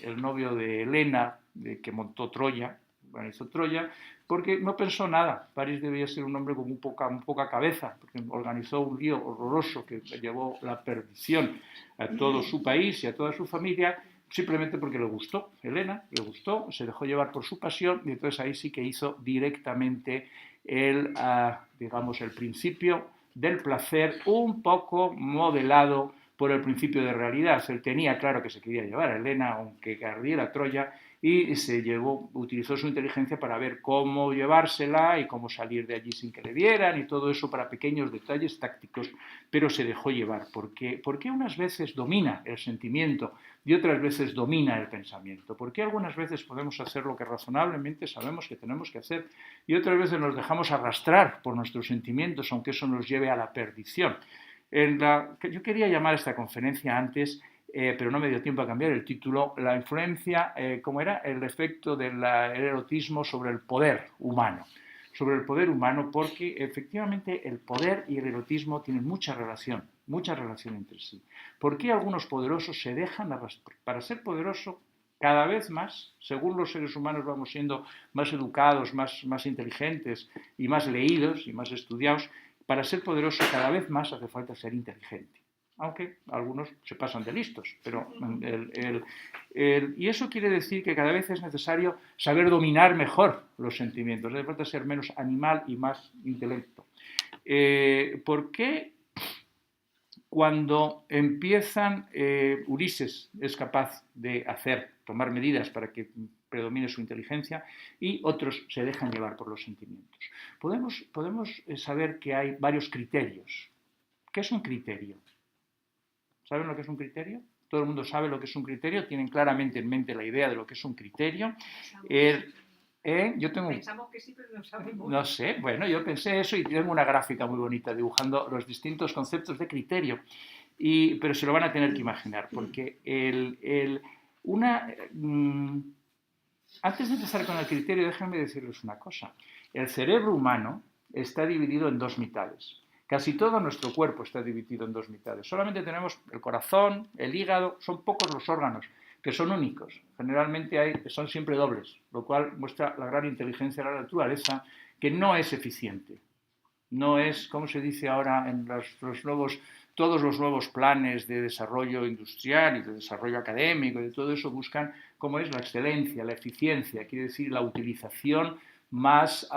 el novio de Helena, que montó Troya, organizó Troya, porque no pensó nada. Paris debía ser un hombre con muy poca cabeza, porque organizó un lío horroroso que llevó la perdición a todo su país y a toda su familia, simplemente porque le gustó. Helena le gustó, se dejó llevar por su pasión y entonces ahí sí que hizo directamente digamos, el principio del placer un poco modelado por el principio de realidad. Él tenía claro que se quería llevar a Helena, aunque ardiera Troya, y utilizó su inteligencia para ver cómo llevársela y cómo salir de allí sin que le dieran y todo eso para pequeños detalles tácticos, pero se dejó llevar. Porque unas veces domina el sentimiento y otras veces domina el pensamiento. Porque algunas veces podemos hacer lo que razonablemente sabemos que tenemos que hacer y otras veces nos dejamos arrastrar por nuestros sentimientos, aunque eso nos lleve a la perdición. Yo quería llamar a esta conferencia antes, pero no me dio tiempo a cambiar el título, la influencia, ¿cómo era? El efecto del erotismo sobre el poder humano. Sobre el poder humano, porque efectivamente el poder y el erotismo tienen mucha relación entre sí. ¿Por qué algunos poderosos se dejan arrastrar? Para ser poderoso, cada vez más, según los seres humanos vamos siendo más educados, más inteligentes y más leídos y más estudiados, para ser poderoso cada vez más hace falta ser inteligente. Aunque algunos se pasan de listos, pero y eso quiere decir que cada vez es necesario saber dominar mejor los sentimientos, hace falta ser menos animal y más intelecto. ¿Por qué cuando empiezan, Ulises es capaz de tomar medidas para que predomine su inteligencia y otros se dejan llevar por los sentimientos? Podemos saber que hay varios criterios. ¿Qué es un criterio? ¿Saben lo que es un criterio? Todo el mundo sabe lo que es un criterio, tienen claramente en mente la idea de lo que es un criterio. Pensamos que sí, pero no sabemos. No sé, bueno, yo pensé eso y tengo una gráfica muy bonita dibujando los distintos conceptos de criterio, pero se lo van a tener que imaginar, porque antes de empezar con el criterio, déjenme decirles una cosa. El cerebro humano está dividido en dos mitades. Casi todo nuestro cuerpo está dividido en dos mitades. Solamente tenemos el corazón, el hígado, son pocos los órganos que son únicos. Generalmente son siempre dobles, lo cual muestra la gran inteligencia de la naturaleza, que no es eficiente. No es, como se dice ahora en todos los nuevos planes de desarrollo industrial y de desarrollo académico y de todo eso buscan cómo es la excelencia, la eficiencia, quiere decir la utilización más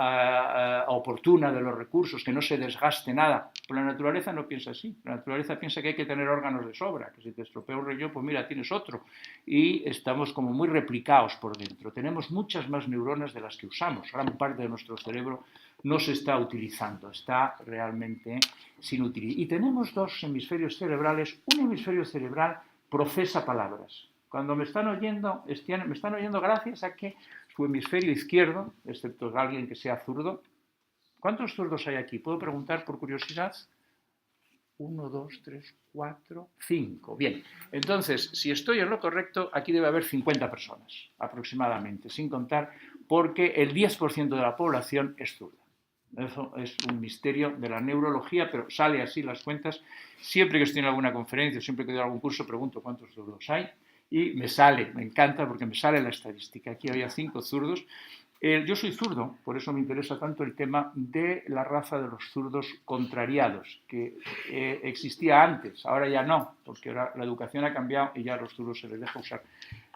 oportuna de los recursos, que no se desgaste nada. Pero la naturaleza no piensa así. La naturaleza piensa que hay que tener órganos de sobra, que si te estropea un riñón, pues mira, tienes otro. Y estamos como muy replicados por dentro. Tenemos muchas más neuronas de las que usamos. Gran parte de nuestro cerebro no se está utilizando, está realmente sin utilizar. Y tenemos dos hemisferios cerebrales. Un hemisferio cerebral procesa palabras. Cuando me están oyendo gracias a que su hemisferio izquierdo, excepto alguien que sea zurdo. ¿Cuántos zurdos hay aquí? ¿Puedo preguntar por curiosidad? 1, 2, 3, 4, 5. Bien, entonces, si estoy en lo correcto, aquí debe haber 50 personas, aproximadamente, sin contar, porque el 10% de la población es zurda. Eso es un misterio de la neurología, pero sale así las cuentas. Siempre que estoy en alguna conferencia, siempre que doy algún curso, pregunto cuántos zurdos hay. Y me encanta porque me sale la estadística. Aquí había 5 zurdos. Yo soy zurdo, por eso me interesa tanto el tema de la raza de los zurdos contrariados, que existía antes, ahora ya no, porque ahora la educación ha cambiado y ya a los zurdos se les deja usar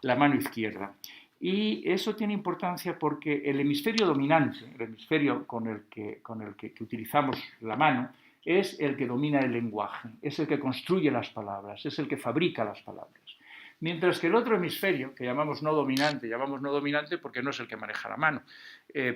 la mano izquierda. Y eso tiene importancia porque el hemisferio dominante, el hemisferio con el que utilizamos la mano, es el que domina el lenguaje, es el que construye las palabras, es el que fabrica las palabras. Mientras que el otro hemisferio, que llamamos no dominante porque no es el que maneja la mano,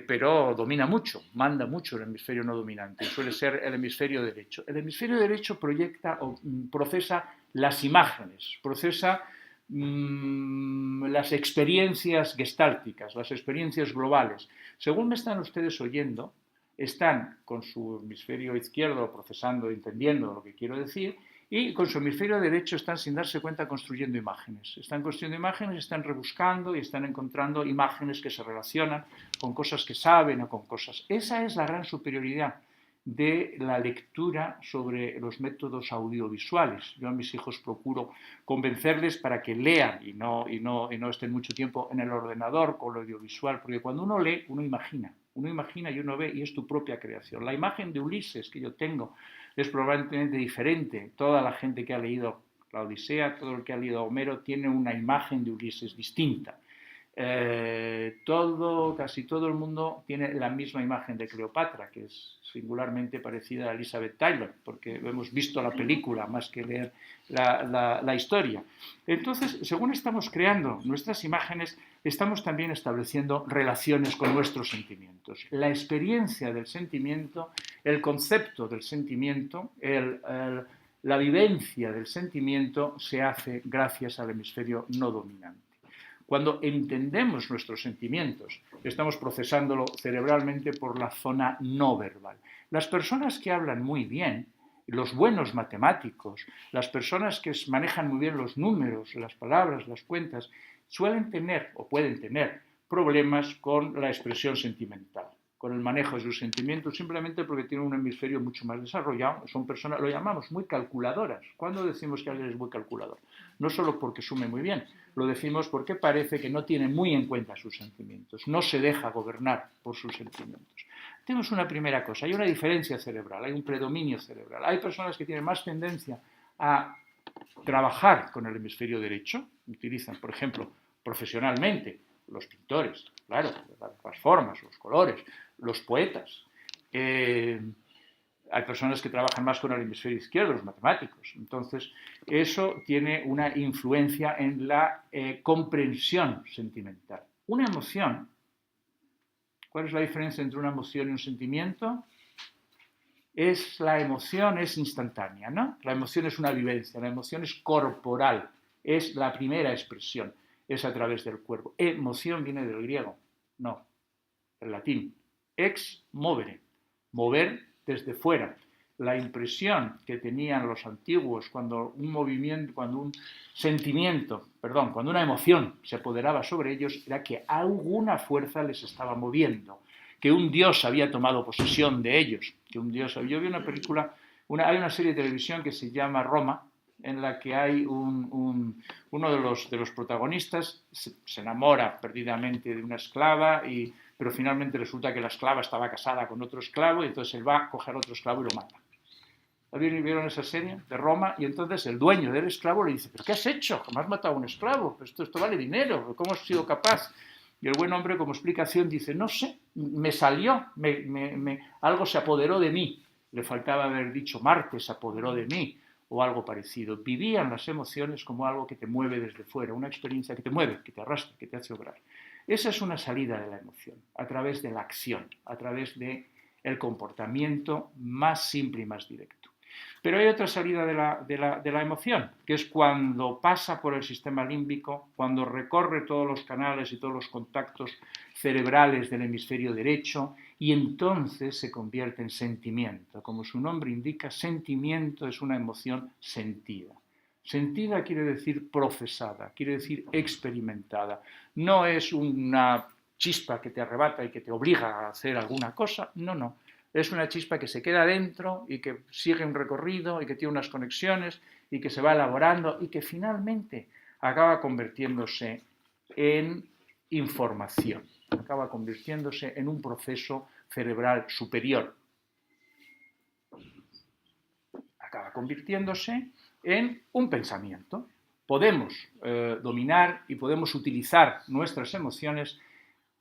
pero domina mucho, manda mucho el hemisferio no dominante, suele ser el hemisferio derecho. El hemisferio derecho proyecta o procesa las imágenes, procesa las experiencias gestálticas, las experiencias globales. Según me están ustedes oyendo, están con su hemisferio izquierdo procesando, entendiendo lo que quiero decir, y con su hemisferio derecho están, sin darse cuenta, construyendo imágenes. Están construyendo imágenes, están rebuscando y están encontrando imágenes que se relacionan con cosas que saben o con cosas. Esa es la gran superioridad de la lectura sobre los métodos audiovisuales. Yo a mis hijos procuro convencerles para que lean y no estén mucho tiempo en el ordenador con lo audiovisual, porque cuando uno lee, uno imagina y uno ve y es tu propia creación. La imagen de Ulises que yo tengo es probablemente diferente. Toda la gente que ha leído la Odisea, todo el que ha leído Homero, tiene una imagen de Ulises distinta. Casi todo el mundo tiene la misma imagen de Cleopatra, que es singularmente parecida a Elizabeth Taylor, porque hemos visto la película más que leer la historia. Entonces, según estamos creando nuestras imágenes, estamos también estableciendo relaciones con nuestros sentimientos. La experiencia del sentimiento, el concepto del sentimiento, la vivencia del sentimiento se hace gracias al hemisferio no dominante. Cuando entendemos nuestros sentimientos, estamos procesándolo cerebralmente por la zona no verbal. Las personas que hablan muy bien, los buenos matemáticos, las personas que manejan muy bien los números, las palabras, las cuentas, suelen tener o pueden tener problemas con la expresión sentimental, con el manejo de sus sentimientos, simplemente porque tienen un hemisferio mucho más desarrollado. Son personas, lo llamamos, muy calculadoras. ¿Cuándo decimos que alguien es muy calculador? No solo porque sume muy bien, lo decimos porque parece que no tiene muy en cuenta sus sentimientos, no se deja gobernar por sus sentimientos. Tenemos una primera cosa, hay una diferencia cerebral, hay un predominio cerebral. Hay personas que tienen más tendencia a trabajar con el hemisferio derecho, utilizan, por ejemplo, profesionalmente, los pintores, claro, las formas, los colores, los poetas. Hay personas que trabajan más con el hemisferio izquierdo, los matemáticos. Entonces, eso tiene una influencia en la comprensión sentimental. Una emoción, ¿cuál es la diferencia entre una emoción y un sentimiento? La emoción es instantánea, ¿no? La emoción es una vivencia, la emoción es corporal, es la primera expresión, es a través del cuerpo. Emoción viene del griego, no, del latín. Ex movere, mover desde fuera. La impresión que tenían los antiguos cuando cuando una emoción se apoderaba sobre ellos era que alguna fuerza les estaba moviendo, que un dios había tomado posesión de ellos, yo vi una película, hay una serie de televisión que se llama Roma, en la que hay uno de los protagonistas se enamora perdidamente de una esclava, pero finalmente resulta que la esclava estaba casada con otro esclavo y entonces él va a coger otro esclavo y lo mata. ¿Vieron esa serie de Roma? Y entonces el dueño del esclavo le dice, ¿pero qué has hecho? ¿Cómo has matado a un esclavo? Esto vale dinero, ¿cómo has sido capaz? Y el buen hombre, como explicación, dice, no sé, me salió, algo se apoderó de mí. Le faltaba haber dicho, Marte se apoderó de mí, o algo parecido. Vivían las emociones como algo que te mueve desde fuera, una experiencia que te mueve, que te arrastra, que te hace obrar. Esa es una salida de la emoción, a través de la acción, a través del comportamiento más simple y más directo. Pero hay otra salida de la emoción, que es cuando pasa por el sistema límbico, cuando recorre todos los canales y todos los contactos cerebrales del hemisferio derecho y entonces se convierte en sentimiento. Como su nombre indica, sentimiento es una emoción sentida. Sentida quiere decir procesada, quiere decir experimentada. No es una chispa que te arrebata y que te obliga a hacer alguna cosa, no. Es una chispa que se queda dentro y que sigue un recorrido y que tiene unas conexiones y que se va elaborando y que finalmente acaba convirtiéndose en información, acaba convirtiéndose en un proceso cerebral superior. Acaba convirtiéndose en un pensamiento. podemos dominar y podemos utilizar nuestras emociones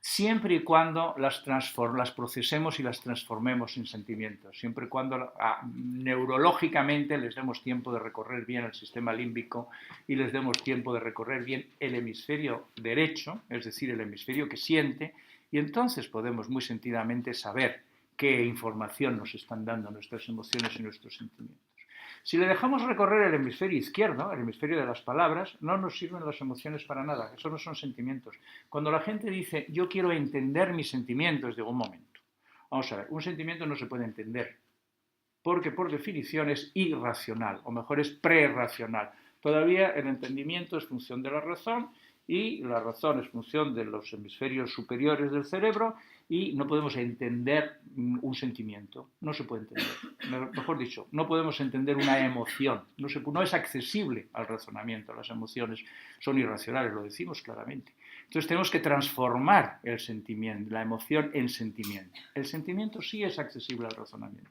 siempre y cuando las procesemos y las transformemos en sentimientos, siempre y cuando neurológicamente les demos tiempo de recorrer bien el sistema límbico y les demos tiempo de recorrer bien el hemisferio derecho, es decir, el hemisferio que siente, y entonces podemos muy sentidamente saber qué información nos están dando nuestras emociones y nuestros sentimientos. Si le dejamos recorrer el hemisferio izquierdo, el hemisferio de las palabras, no nos sirven las emociones para nada, eso no son sentimientos. Cuando la gente dice, yo quiero entender mis sentimientos, digo, un momento, vamos a ver, un sentimiento no se puede entender, porque por definición es irracional, o mejor es prerracional. Todavía el entendimiento es función de la razón, y la razón es función de los hemisferios superiores del cerebro, y no podemos entender un sentimiento, no se puede entender. Mejor dicho, no podemos entender una emoción, no es accesible al razonamiento, las emociones son irracionales, lo decimos claramente. Entonces tenemos que transformar el sentimiento, la emoción en sentimiento. El sentimiento sí es accesible al razonamiento.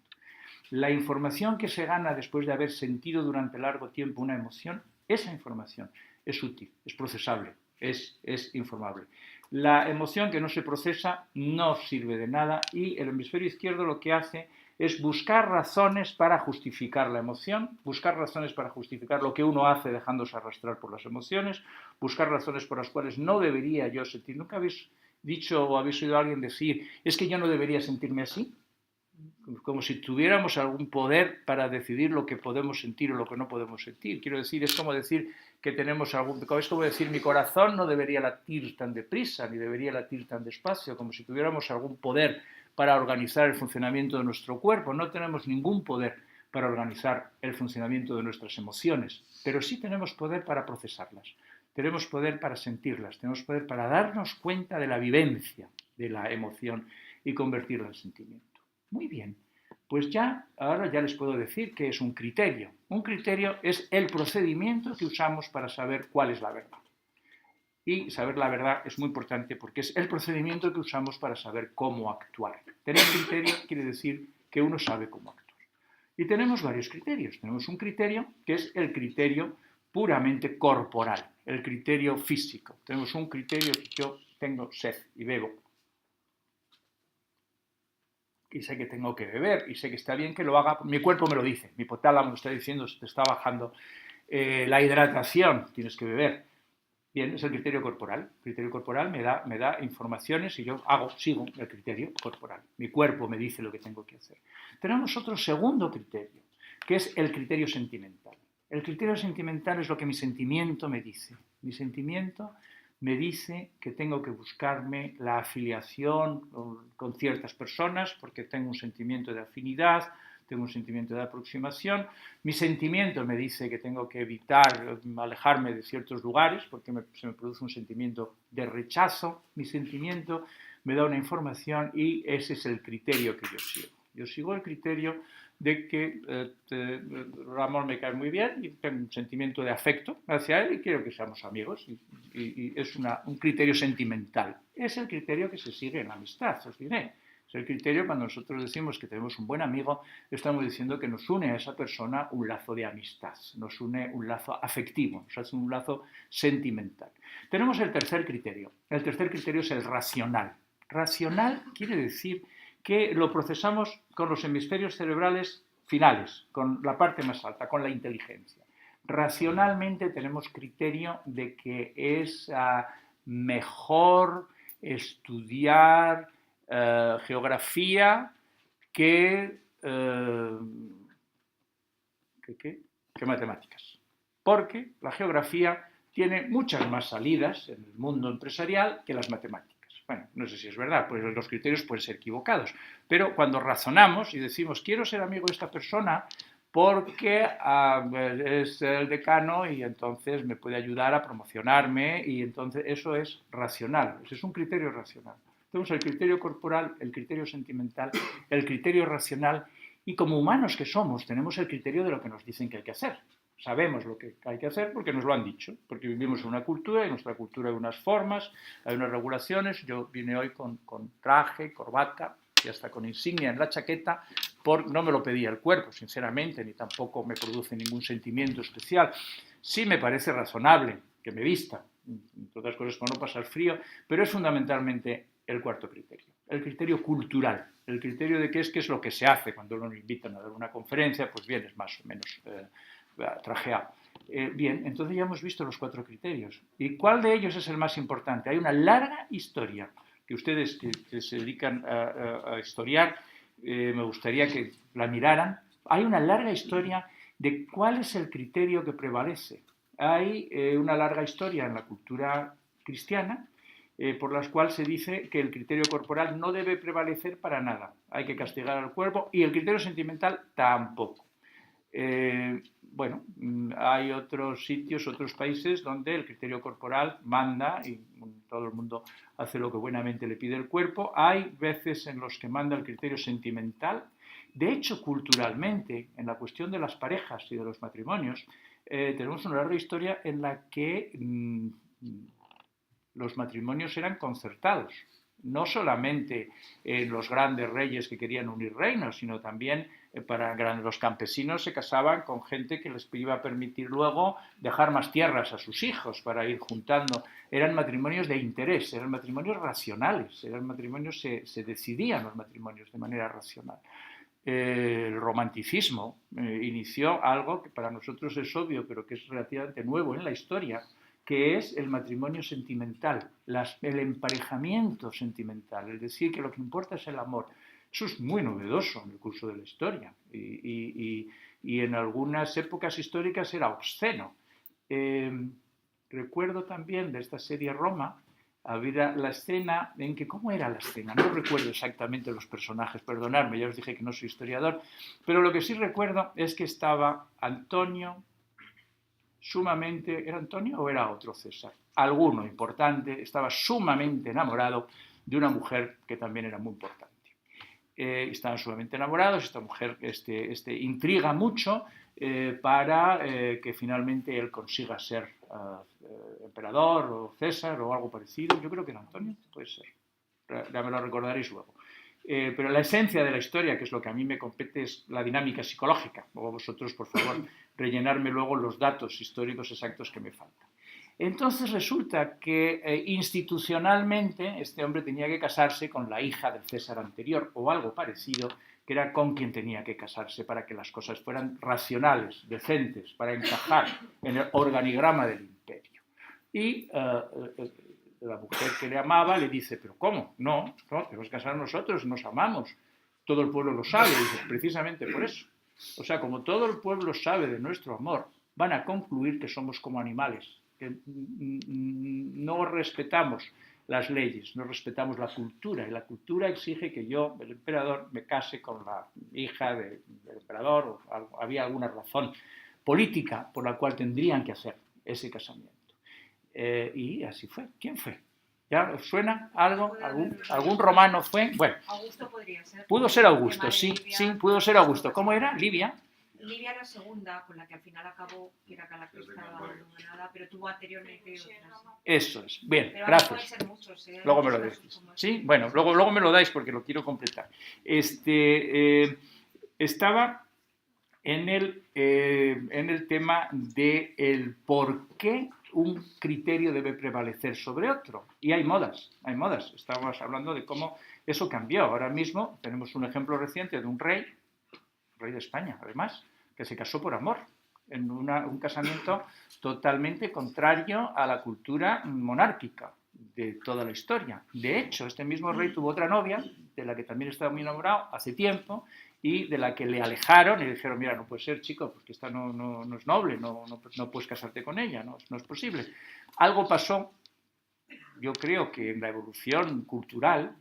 La información que se gana después de haber sentido durante largo tiempo una emoción, esa información es útil, es procesable, es informable. La emoción que no se procesa no sirve de nada y el hemisferio izquierdo lo que hace es buscar razones para justificar la emoción, buscar razones para justificar lo que uno hace dejándose arrastrar por las emociones, buscar razones por las cuales no debería yo sentir. ¿Nunca habéis dicho o habéis oído a alguien decir, es que yo no debería sentirme así? Como si tuviéramos algún poder para decidir lo que podemos sentir o lo que no podemos sentir. Quiero decir, es como decir que tenemos es como decir, mi corazón no debería latir tan deprisa, ni debería latir tan despacio, como si tuviéramos algún poder para organizar el funcionamiento de nuestro cuerpo. No tenemos ningún poder para organizar el funcionamiento de nuestras emociones, pero sí tenemos poder para procesarlas, tenemos poder para sentirlas, tenemos poder para darnos cuenta de la vivencia de la emoción y convertirla en sentimiento. Muy bien, pues ahora ya les puedo decir que es un criterio. Un criterio es el procedimiento que usamos para saber cuál es la verdad. Y saber la verdad es muy importante porque es el procedimiento que usamos para saber cómo actuar. Tener criterio quiere decir que uno sabe cómo actuar. Y tenemos varios criterios. Tenemos un criterio que es el criterio puramente corporal, el criterio físico. Tenemos un criterio que yo tengo sed y bebo. Y sé que tengo que beber, y sé que está bien que lo haga, mi cuerpo me lo dice, mi hipotálamo me está diciendo, se te está bajando la hidratación, tienes que beber. Bien, es el criterio corporal. El criterio corporal me da informaciones y yo sigo el criterio corporal. Mi cuerpo me dice lo que tengo que hacer. Tenemos otro segundo criterio, que es el criterio sentimental. El criterio sentimental es lo que mi sentimiento me dice. Mi sentimiento me dice que tengo que buscarme la afiliación con ciertas personas porque tengo un sentimiento de afinidad, tengo un sentimiento de aproximación. Mi sentimiento me dice que tengo que evitar alejarme de ciertos lugares porque se me produce un sentimiento de rechazo. Mi sentimiento me da una información y ese es el criterio que yo sigo. Yo sigo el criterio de que Ramón me cae muy bien y tengo un sentimiento de afecto hacia él y quiero que seamos amigos y es un criterio sentimental. Es el criterio que se sigue en la amistad, os diré. Es el criterio cuando nosotros decimos que tenemos un buen amigo, estamos diciendo que nos une a esa persona un lazo de amistad, nos une un lazo afectivo, nos hace un lazo sentimental. Tenemos el tercer criterio. El tercer criterio es el racional. Racional quiere decir que lo procesamos con los hemisferios cerebrales finales, con la parte más alta, con la inteligencia. Racionalmente tenemos criterio de que es mejor estudiar geografía que matemáticas. Porque la geografía tiene muchas más salidas en el mundo empresarial que las matemáticas. Bueno, no sé si es verdad, pues los criterios pueden ser equivocados, pero cuando razonamos y decimos quiero ser amigo de esta persona porque es el decano y entonces me puede ayudar a promocionarme y entonces eso es racional, ese es un criterio racional. Tenemos el criterio corporal, el criterio sentimental, el criterio racional y como humanos que somos tenemos el criterio de lo que nos dicen que hay que hacer. Sabemos lo que hay que hacer porque nos lo han dicho, porque vivimos en una cultura y en nuestra cultura hay unas formas, hay unas regulaciones. Yo vine hoy con traje, corbata y hasta con insignia en la chaqueta no me lo pedía el cuerpo, sinceramente, ni tampoco me produce ningún sentimiento especial. Sí me parece razonable que me vista, entre otras cosas para no pasar frío, pero es fundamentalmente el cuarto criterio, el criterio cultural, el criterio de qué es lo que se hace cuando uno nos invitan a dar una conferencia, pues bien, es más o menos trajeado. Bien, entonces ya hemos visto los 4 criterios. ¿Y cuál de ellos es el más importante? Hay una larga historia que ustedes que se dedican a historiar, me gustaría que la miraran. Hay una larga historia de cuál es el criterio que prevalece. Hay una larga historia en la cultura cristiana por las cuales se dice que el criterio corporal no debe prevalecer para nada. Hay que castigar al cuerpo y el criterio sentimental tampoco. Bueno, hay otros sitios, otros países donde el criterio corporal manda y todo el mundo hace lo que buenamente le pide el cuerpo. Hay veces en los que manda el criterio sentimental. De hecho, culturalmente, en la cuestión de las parejas y de los matrimonios, tenemos una larga historia en la que los matrimonios eran concertados. No solamente los grandes reyes que querían unir reinos, sino también para los campesinos se casaban con gente que les iba a permitir luego dejar más tierras a sus hijos para ir juntando. Eran matrimonios de interés, eran matrimonios racionales, eran matrimonios, se decidían los matrimonios de manera racional. El romanticismo inició algo que para nosotros es obvio, pero que es relativamente nuevo en la historia, que es el matrimonio sentimental, el emparejamiento sentimental, es decir, que lo que importa es el amor. Eso es muy novedoso en el curso de la historia y en algunas épocas históricas era obsceno. Recuerdo también de esta serie Roma, había la escena en que, ¿cómo era la escena? No recuerdo exactamente los personajes, perdonadme, ya os dije que no soy historiador, pero lo que sí recuerdo es que estaba Antonio, ¿era Antonio o era otro César? Alguno importante, estaba sumamente enamorado de una mujer que también era muy importante. Estaban sumamente enamorados, esta mujer intriga mucho para que finalmente él consiga ser emperador o César o algo parecido. Yo creo que era Antonio, puede ser. Ya me lo recordaréis luego. Pero la esencia de la historia, que es lo que a mí me compete, es la dinámica psicológica. Luego vosotros, por favor, rellenarme luego los datos históricos exactos que me faltan. Entonces resulta que institucionalmente este hombre tenía que casarse con la hija del César anterior o algo parecido, que era con quien tenía que casarse para que las cosas fueran racionales, decentes, para encajar en el organigrama del imperio. Y la mujer que le amaba le dice, pero ¿cómo? No, tenemos que casar nosotros, nos amamos. Todo el pueblo lo sabe, y dice, precisamente por eso. O sea, como todo el pueblo sabe de nuestro amor, van a concluir que somos como animales, que no respetamos las leyes, no respetamos la cultura, y la cultura exige que yo, el emperador, me case con la hija del emperador, o había alguna razón política por la cual tendrían que hacer ese casamiento. Y así fue. ¿Quién fue? ¿Ya os suena algo? ¿Algún romano fue? Bueno, Augusto podría ser. Pudo ser Augusto, sí, pudo ser Augusto. ¿Cómo era? ¿Livia? Livia era segunda, con la que al final acabó, que era la que estaba abandonada, pero tuvo anteriormente otras. Eso es. Bien, pero gracias. Pueden ser muchos, luego me lo decís. Sí, bueno, luego me lo dais porque lo quiero completar. Estaba en el tema del por qué un criterio debe prevalecer sobre otro. Y hay modas. Estábamos hablando de cómo eso cambió. Ahora mismo tenemos un ejemplo reciente de un rey de España, además, que se casó por amor, en un casamiento totalmente contrario a la cultura monárquica de toda la historia. De hecho, este mismo rey tuvo otra novia, de la que también estaba muy enamorado hace tiempo, y de la que le alejaron y le dijeron, mira, no puede ser, chico, porque esta no es noble, no puedes casarte con ella, no es posible. Algo pasó, yo creo que en la evolución cultural,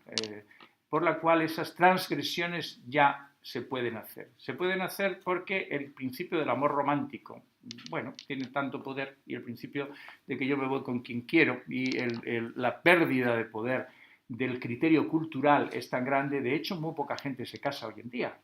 por la cual esas transgresiones ya se pueden hacer. Se pueden hacer porque el principio del amor romántico, bueno, tiene tanto poder, y el principio de que yo me voy con quien quiero, y la pérdida de poder del criterio cultural es tan grande. De hecho, muy poca gente se casa hoy en día,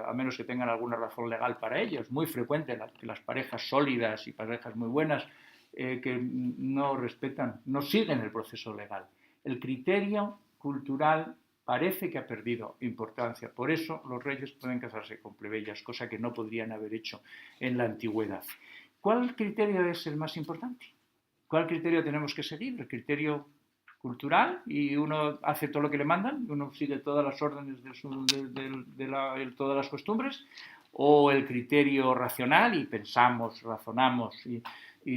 a menos que tengan alguna razón legal para ello. Es muy frecuente que las parejas sólidas y parejas muy buenas que no respetan, no siguen el proceso legal. El criterio cultural parece que ha perdido importancia. Por eso los reyes pueden casarse con plebeyas, cosa que no podrían haber hecho en la antigüedad. ¿Cuál criterio es el más importante? ¿Cuál criterio tenemos que seguir? ¿El criterio cultural y uno hace todo lo que le mandan, uno sigue todas las órdenes de todas las costumbres, o el criterio racional y pensamos, razonamos y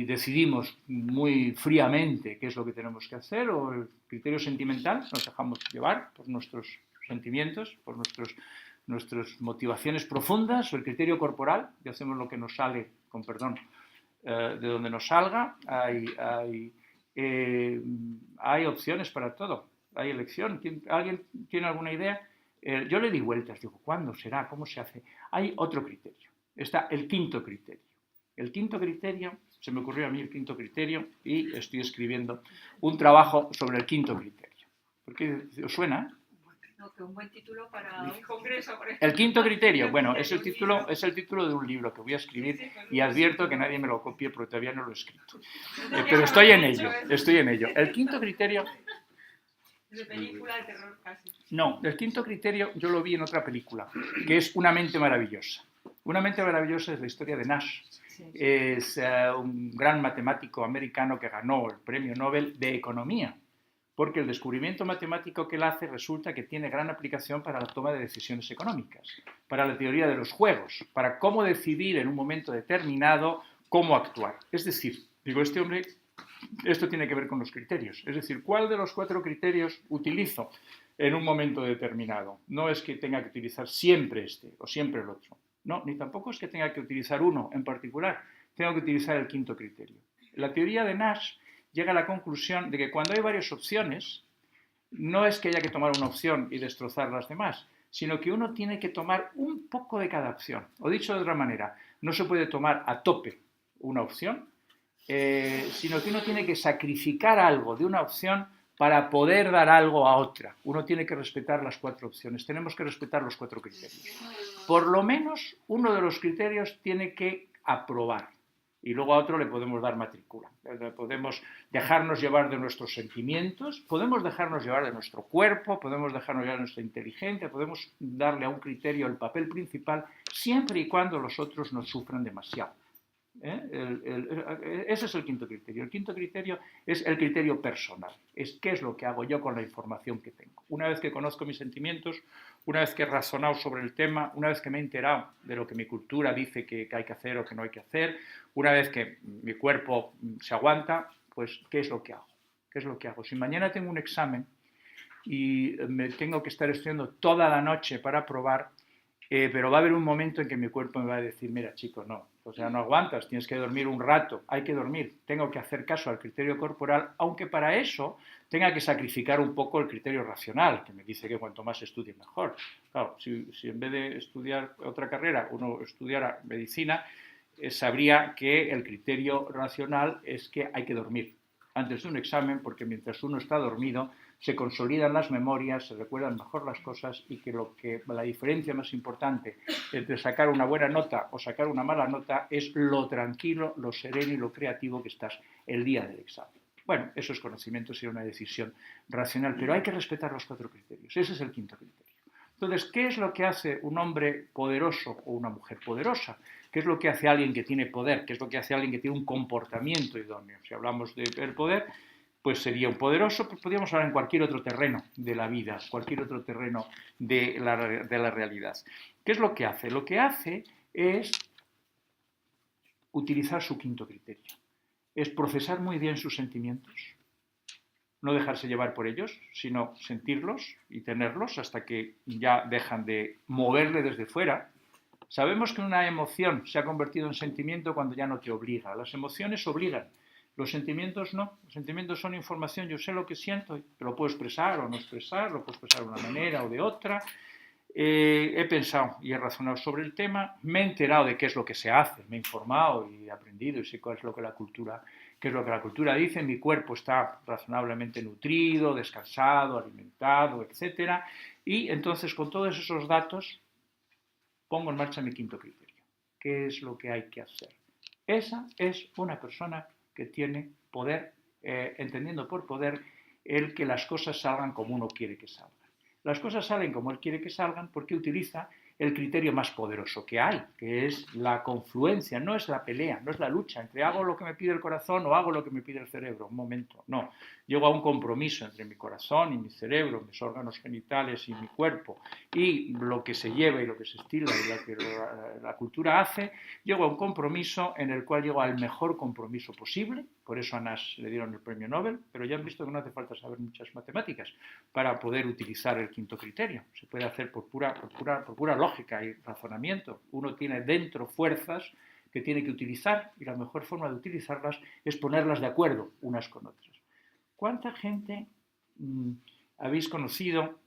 decidimos muy fríamente qué es lo que tenemos que hacer, o el criterio sentimental, nos dejamos llevar por nuestros sentimientos, por nuestras motivaciones profundas, o el criterio corporal, y hacemos lo que nos sale, con perdón, de donde nos salga. Hay opciones para todo, hay elección. ¿Alguien tiene alguna idea? Yo le di vueltas, digo, ¿cuándo será? ¿Cómo se hace? Hay otro criterio, está el quinto criterio. El quinto criterio, se me ocurrió a mí el quinto criterio y estoy escribiendo un trabajo sobre el quinto criterio. ¿Por qué os suena? No, que un buen título para un congreso, por ejemplo. El quinto criterio, bueno, es el título de un libro que voy a escribir y advierto que nadie me lo copie porque todavía no lo he escrito. Pero estoy en ello. El quinto criterio... De película de terror casi. No, el quinto criterio yo lo vi en otra película, que es Una mente maravillosa. Una mente maravillosa es la historia de Nash. Sí. Es un gran matemático americano que ganó el premio Nobel de Economía, porque el descubrimiento matemático que él hace resulta que tiene gran aplicación para la toma de decisiones económicas, para la teoría de los juegos, para cómo decidir en un momento determinado cómo actuar. Es decir, digo, este hombre, esto tiene que ver con los criterios. Es decir, ¿cuál de los 4 criterios utilizo en un momento determinado? No es que tenga que utilizar siempre este o siempre el otro. No, ni tampoco es que tenga que utilizar uno en particular. Tengo que utilizar el quinto criterio. La teoría de Nash llega a la conclusión de que cuando hay varias opciones, no es que haya que tomar una opción y destrozar las demás, sino que uno tiene que tomar un poco de cada opción. O dicho de otra manera, no se puede tomar a tope una opción, sino que uno tiene que sacrificar algo de una opción para poder dar algo a otra. Uno tiene que respetar las 4 opciones. Tenemos que respetar los 4 criterios. Por lo menos uno de los criterios tiene que aprobar. Y luego a otro le podemos dar matrícula. Podemos dejarnos llevar de nuestros sentimientos, podemos dejarnos llevar de nuestro cuerpo, podemos dejarnos llevar de nuestra inteligencia, podemos darle a un criterio el papel principal, siempre y cuando los otros no sufran demasiado. Ese es el quinto criterio. El quinto criterio es el criterio personal. Es qué es lo que hago yo con la información que tengo. Una vez que conozco mis sentimientos, una vez que he razonado sobre el tema, una vez que me he enterado de lo que mi cultura dice que hay que hacer o que no hay que hacer, una vez que mi cuerpo se aguanta, pues ¿qué es lo que hago? ¿Qué es lo que hago? Si mañana tengo un examen y me tengo que estar estudiando toda la noche para aprobar, pero va a haber un momento en que mi cuerpo me va a decir, mira chico, no, o sea, no aguantas, tienes que dormir un rato, hay que dormir, tengo que hacer caso al criterio corporal, aunque para eso tenga que sacrificar un poco el criterio racional, que me dice que cuanto más estudie mejor. Claro, si en vez de estudiar otra carrera uno estudiara medicina, sabría que el criterio racional es que hay que dormir antes de un examen, porque mientras uno está dormido se consolidan las memorias, se recuerdan mejor las cosas y que la diferencia más importante entre sacar una buena nota o sacar una mala nota es lo tranquilo, lo sereno y lo creativo que estás el día del examen. Bueno, eso es conocimiento, sería una decisión racional, pero hay que respetar los 4 criterios. Ese es el quinto criterio. Entonces, ¿qué es lo que hace un hombre poderoso o una mujer poderosa? ¿Qué es lo que hace alguien que tiene poder? ¿Qué es lo que hace alguien que tiene un comportamiento idóneo? Si hablamos del poder, pues sería un poderoso, pues podríamos hablar en cualquier otro terreno de la vida, cualquier otro terreno de la realidad. ¿Qué es lo que hace? Lo que hace es utilizar su quinto criterio. Es procesar muy bien sus sentimientos, no dejarse llevar por ellos, sino sentirlos y tenerlos hasta que ya dejan de moverle desde fuera. Sabemos que una emoción se ha convertido en sentimiento cuando ya no te obliga. Las emociones obligan, los sentimientos no. Los sentimientos son información, yo sé lo que siento, lo puedo expresar o no expresar, lo puedo expresar de una manera o de otra. He pensado y he razonado sobre el tema, me he enterado de qué es lo que se hace, me he informado y he aprendido y sé qué es lo que la cultura dice, mi cuerpo está razonablemente nutrido, descansado, alimentado, etc. Y entonces con todos esos datos pongo en marcha mi quinto criterio. ¿Qué es lo que hay que hacer? Esa es una persona que tiene poder, entendiendo por poder el que las cosas salgan como uno quiere que salgan. Las cosas salen como él quiere que salgan porque utiliza el criterio más poderoso que hay, que es la confluencia, no es la pelea, no es la lucha entre hago lo que me pide el corazón o hago lo que me pide el cerebro. Un momento, no. Llego a un compromiso entre mi corazón y mi cerebro, mis órganos genitales y mi cuerpo, y lo que se lleva y lo que se estila y lo que la cultura hace. Llego a un compromiso en el cual llego al mejor compromiso posible. Por eso a Nash le dieron el premio Nobel, pero ya han visto que no hace falta saber muchas matemáticas para poder utilizar el quinto criterio. Se puede hacer por pura lógica y razonamiento. Uno tiene dentro fuerzas que tiene que utilizar y la mejor forma de utilizarlas es ponerlas de acuerdo unas con otras. ¿Cuánta gente habéis conocido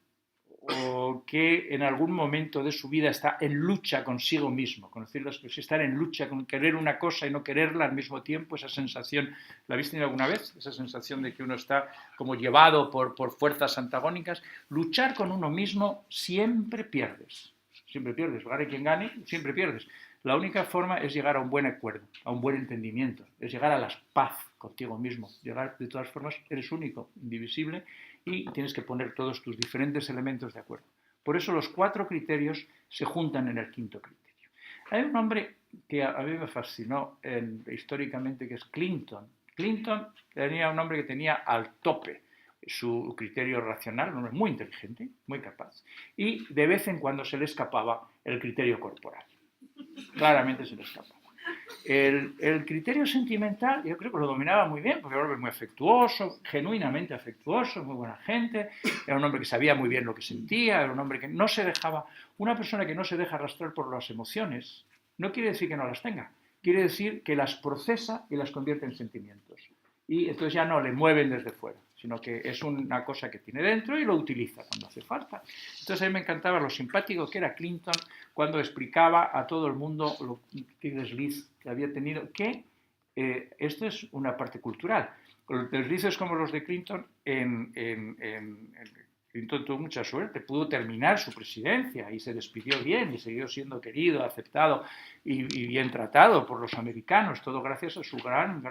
o que en algún momento de su vida está en lucha consigo mismo? Conocer las cosas, estar en lucha con querer una cosa y no quererla al mismo tiempo, esa sensación, ¿la habéis tenido alguna vez? Esa sensación de que uno está como llevado por fuerzas antagónicas. Luchar con uno mismo siempre pierdes. Siempre pierdes, gane quien gane, siempre pierdes. La única forma es llegar a un buen acuerdo, a un buen entendimiento, es llegar a la paz contigo mismo. Llegar, de todas formas, eres único, indivisible, y tienes que poner todos tus diferentes elementos de acuerdo. Por eso los 4 criterios se juntan en el quinto criterio. Hay un hombre que a mí me fascinó históricamente, que es Clinton. Clinton tenía un hombre que tenía al tope su criterio racional, un hombre muy inteligente, muy capaz, y de vez en cuando se le escapaba el criterio corporal. Claramente se le escapaba. El criterio sentimental, yo creo que lo dominaba muy bien, porque era un hombre muy afectuoso, genuinamente afectuoso, muy buena gente, era un hombre que sabía muy bien lo que sentía, era un hombre que no se dejaba, una persona que no se deja arrastrar por las emociones, no quiere decir que no las tenga, quiere decir que las procesa y las convierte en sentimientos. Y entonces ya no le mueven desde fuera, sino que es una cosa que tiene dentro y lo utiliza cuando hace falta. Entonces a mí me encantaba lo simpático que era Clinton cuando explicaba a todo el mundo lo que desliz que había tenido, que esto es una parte cultural. Los deslices como los de Clinton, Clinton tuvo mucha suerte, pudo terminar su presidencia y se despidió bien y siguió siendo querido, aceptado y bien tratado por los americanos, todo gracias a su gran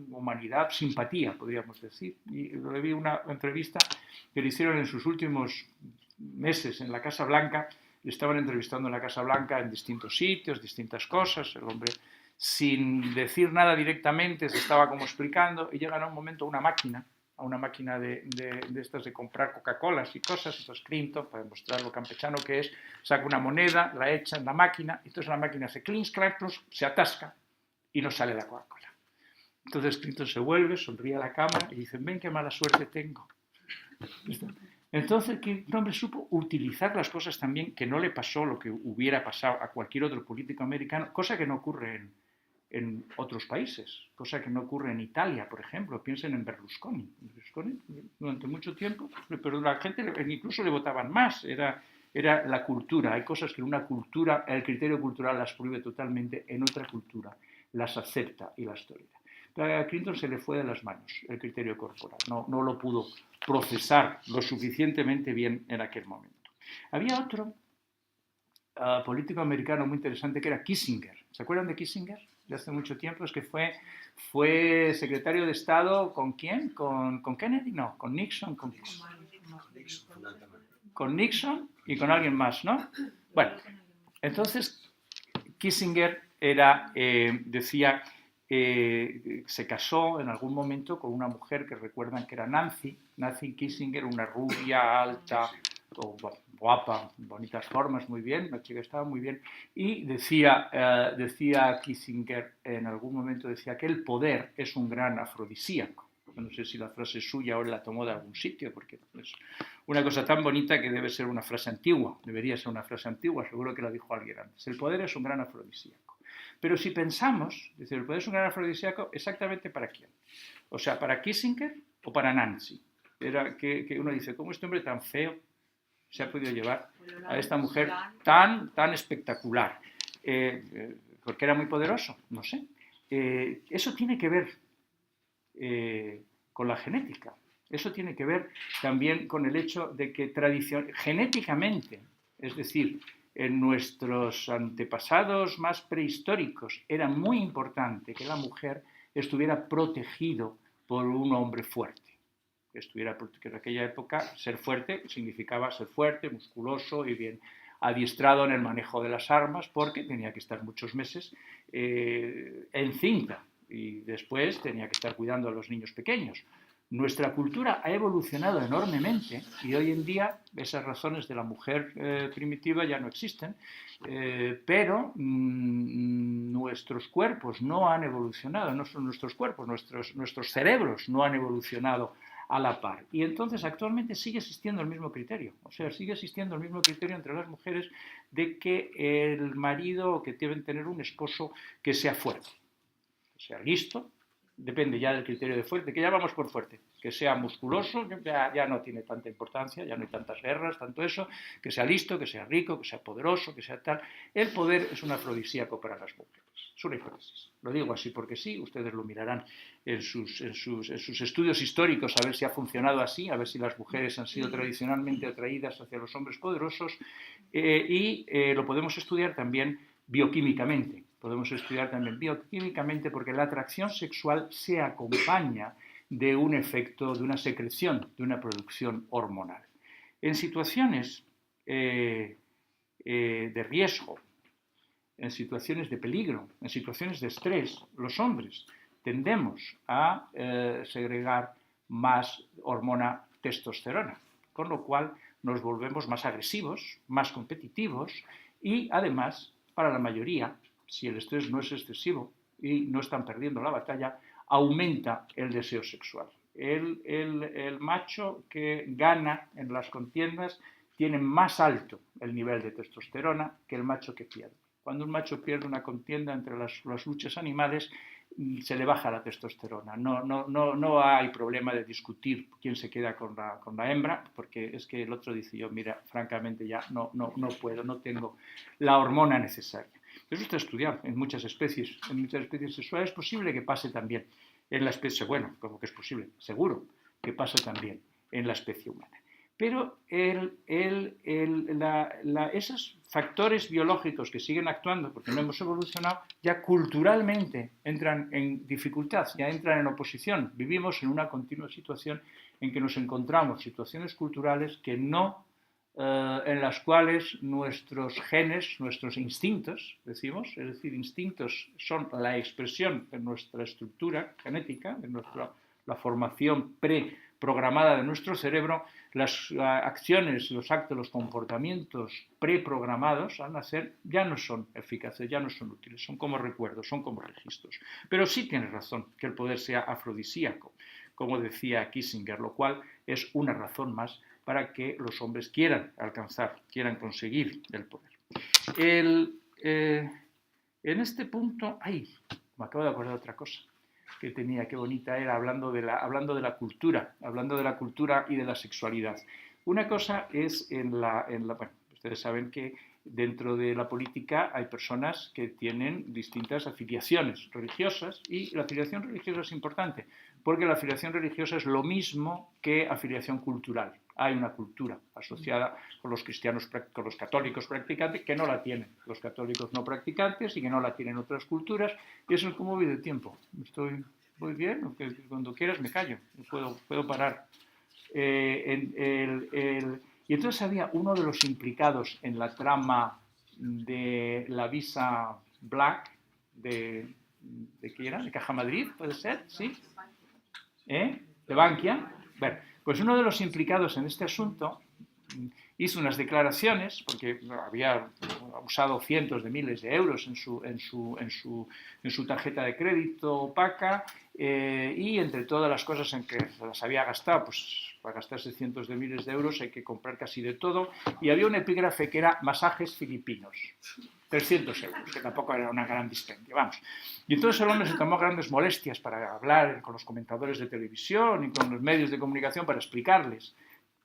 humanidad, simpatía, podríamos decir. Y le vi una entrevista que le hicieron en sus últimos meses en la Casa Blanca, le estaban entrevistando en la Casa Blanca en distintos sitios, distintas cosas, el hombre sin decir nada directamente se estaba como explicando y llega a un momento una máquina de estas de comprar Coca-Colas y cosas, entonces Clinton, para demostrar lo campechano que es, saca una moneda, la echa en la máquina, y entonces la máquina hace clink, clac, se atasca y no sale la Coca-Cola. Entonces Clinton se vuelve, sonríe a la cámara y dice, ven qué mala suerte tengo. Entonces un hombre supo utilizar las cosas también, que no le pasó lo que hubiera pasado a cualquier otro político americano, cosa que no ocurre en otros países, cosa que no ocurre en Italia, por ejemplo. Piensen en Berlusconi. Berlusconi durante mucho tiempo, pero la gente incluso le votaban más. Era la cultura. Hay cosas que en una cultura, el criterio cultural las prohíbe totalmente, en otra cultura las acepta y las tolera. Pero a Clinton se le fue de las manos el criterio corporal. No lo pudo procesar lo suficientemente bien en aquel momento. Había otro político americano muy interesante que era Kissinger. ¿Se acuerdan de Kissinger? De hace mucho tiempo, es que fue secretario de Estado, ¿con quién? ¿Con Kennedy? No, con Nixon. Con Nixon y con alguien más, ¿no? Bueno, entonces Kissinger decía, se casó en algún momento con una mujer que recuerdan que era Nancy Kissinger, una rubia, alta, guapa, bonitas formas, muy bien, una chica estaba muy bien, y decía Kissinger, en algún momento decía que el poder es un gran afrodisíaco. No sé si la frase es suya o la tomó de algún sitio, porque es una cosa tan bonita que debe ser una frase antigua, debería ser una frase antigua, seguro que la dijo alguien antes. El poder es un gran afrodisíaco. Pero si pensamos, dice, el poder es un gran afrodisíaco, ¿exactamente para quién? O sea, ¿para Kissinger o para Nancy? Era que uno dice, ¿cómo este hombre tan feo se ha podido llevar a esta mujer tan espectacular? ¿Porque era muy poderoso? No sé. Eso tiene que ver con la genética. Eso tiene que ver también con el hecho de que genéticamente, es decir, en nuestros antepasados más prehistóricos, era muy importante que la mujer estuviera protegido por un hombre fuerte. porque en aquella época ser fuerte significaba ser fuerte, musculoso y bien adiestrado en el manejo de las armas, porque tenía que estar muchos meses encinta y después tenía que estar cuidando a los niños pequeños. Nuestra cultura ha evolucionado enormemente y hoy en día esas razones de la mujer primitiva ya no existen, pero nuestros cuerpos no han evolucionado, no son nuestros cuerpos, nuestros cerebros no han evolucionado a la par. Y entonces actualmente sigue existiendo el mismo criterio, o sea, sigue existiendo el mismo criterio entre las mujeres de que el marido, que deben tener un esposo que sea fuerte, que sea listo, depende ya del criterio de fuerte, que ya vamos por fuerte, que sea musculoso, ya no tiene tanta importancia, ya no hay tantas guerras, tanto eso, que sea listo, que sea rico, que sea poderoso, que sea tal. El poder es un afrodisíaco para las mujeres, es una hipótesis. Lo digo así porque sí, ustedes lo mirarán en sus estudios históricos a ver si ha funcionado así, a ver si las mujeres han sido tradicionalmente atraídas hacia los hombres poderosos y lo podemos estudiar también bioquímicamente. Podemos estudiar también bioquímicamente porque la atracción sexual se acompaña de un efecto, de una secreción, de una producción hormonal. En situaciones de riesgo, en situaciones de peligro, en situaciones de estrés, los hombres tendemos a segregar más hormona testosterona, con lo cual nos volvemos más agresivos, más competitivos y además, para la mayoría, si el estrés no es excesivo y no están perdiendo la batalla, aumenta el deseo sexual. El macho que gana en las contiendas tiene más alto el nivel de testosterona que el macho que pierde. Cuando un macho pierde una contienda entre las luchas animales, se le baja la testosterona. No hay problema de discutir quién se queda con la hembra, porque es que el otro dice yo, mira, francamente ya no puedo, no tengo la hormona necesaria. Eso está estudiado en muchas especies sexuales. Es posible que pase también en la especie, bueno, como que es posible, seguro que pase también en la especie humana. Pero esos factores biológicos que siguen actuando, porque no hemos evolucionado, ya culturalmente entran en dificultad, ya entran en oposición. Vivimos en una continua situación en que nos encontramos situaciones culturales que no en las cuales nuestros genes, nuestros instintos, decimos, es decir, instintos son la expresión de nuestra estructura genética, de la formación preprogramada de nuestro cerebro, las acciones, los actos, los comportamientos preprogramados al nacer ya no son eficaces, ya no son útiles, son como recuerdos, son como registros. Pero sí tienes razón que el poder sea afrodisíaco, como decía Kissinger, lo cual es una razón más para que los hombres quieran alcanzar, quieran conseguir el poder. En este punto, me acabo de acordar de otra cosa que tenía, qué bonita era, hablando de la cultura y de la sexualidad. Una cosa es bueno, ustedes saben que dentro de la política hay personas que tienen distintas afiliaciones religiosas y la afiliación religiosa es importante porque la afiliación religiosa es lo mismo que afiliación cultural. Hay una cultura asociada con los cristianos, con los católicos practicantes que no la tienen los católicos no practicantes y que no la tienen otras culturas y eso es como voy de tiempo. Estoy muy bien, cuando quieras me callo, puedo parar. Y entonces había uno de los implicados en la trama de la Visa Black ¿de qué era? ¿De Caja Madrid? ¿Puede ser? ¿Sí? ¿De Bankia? Bueno, pues uno de los implicados en este asunto hizo unas declaraciones, porque había usado cientos de miles de euros en su tarjeta de crédito opaca y entre todas las cosas en que las había gastado, pues para gastarse cientos de miles de euros hay que comprar casi de todo y había un epígrafe que era masajes filipinos. 300 euros, que tampoco era una gran dispendio, vamos. Y entonces el hombre se tomó grandes molestias para hablar con los comentadores de televisión y con los medios de comunicación para explicarles,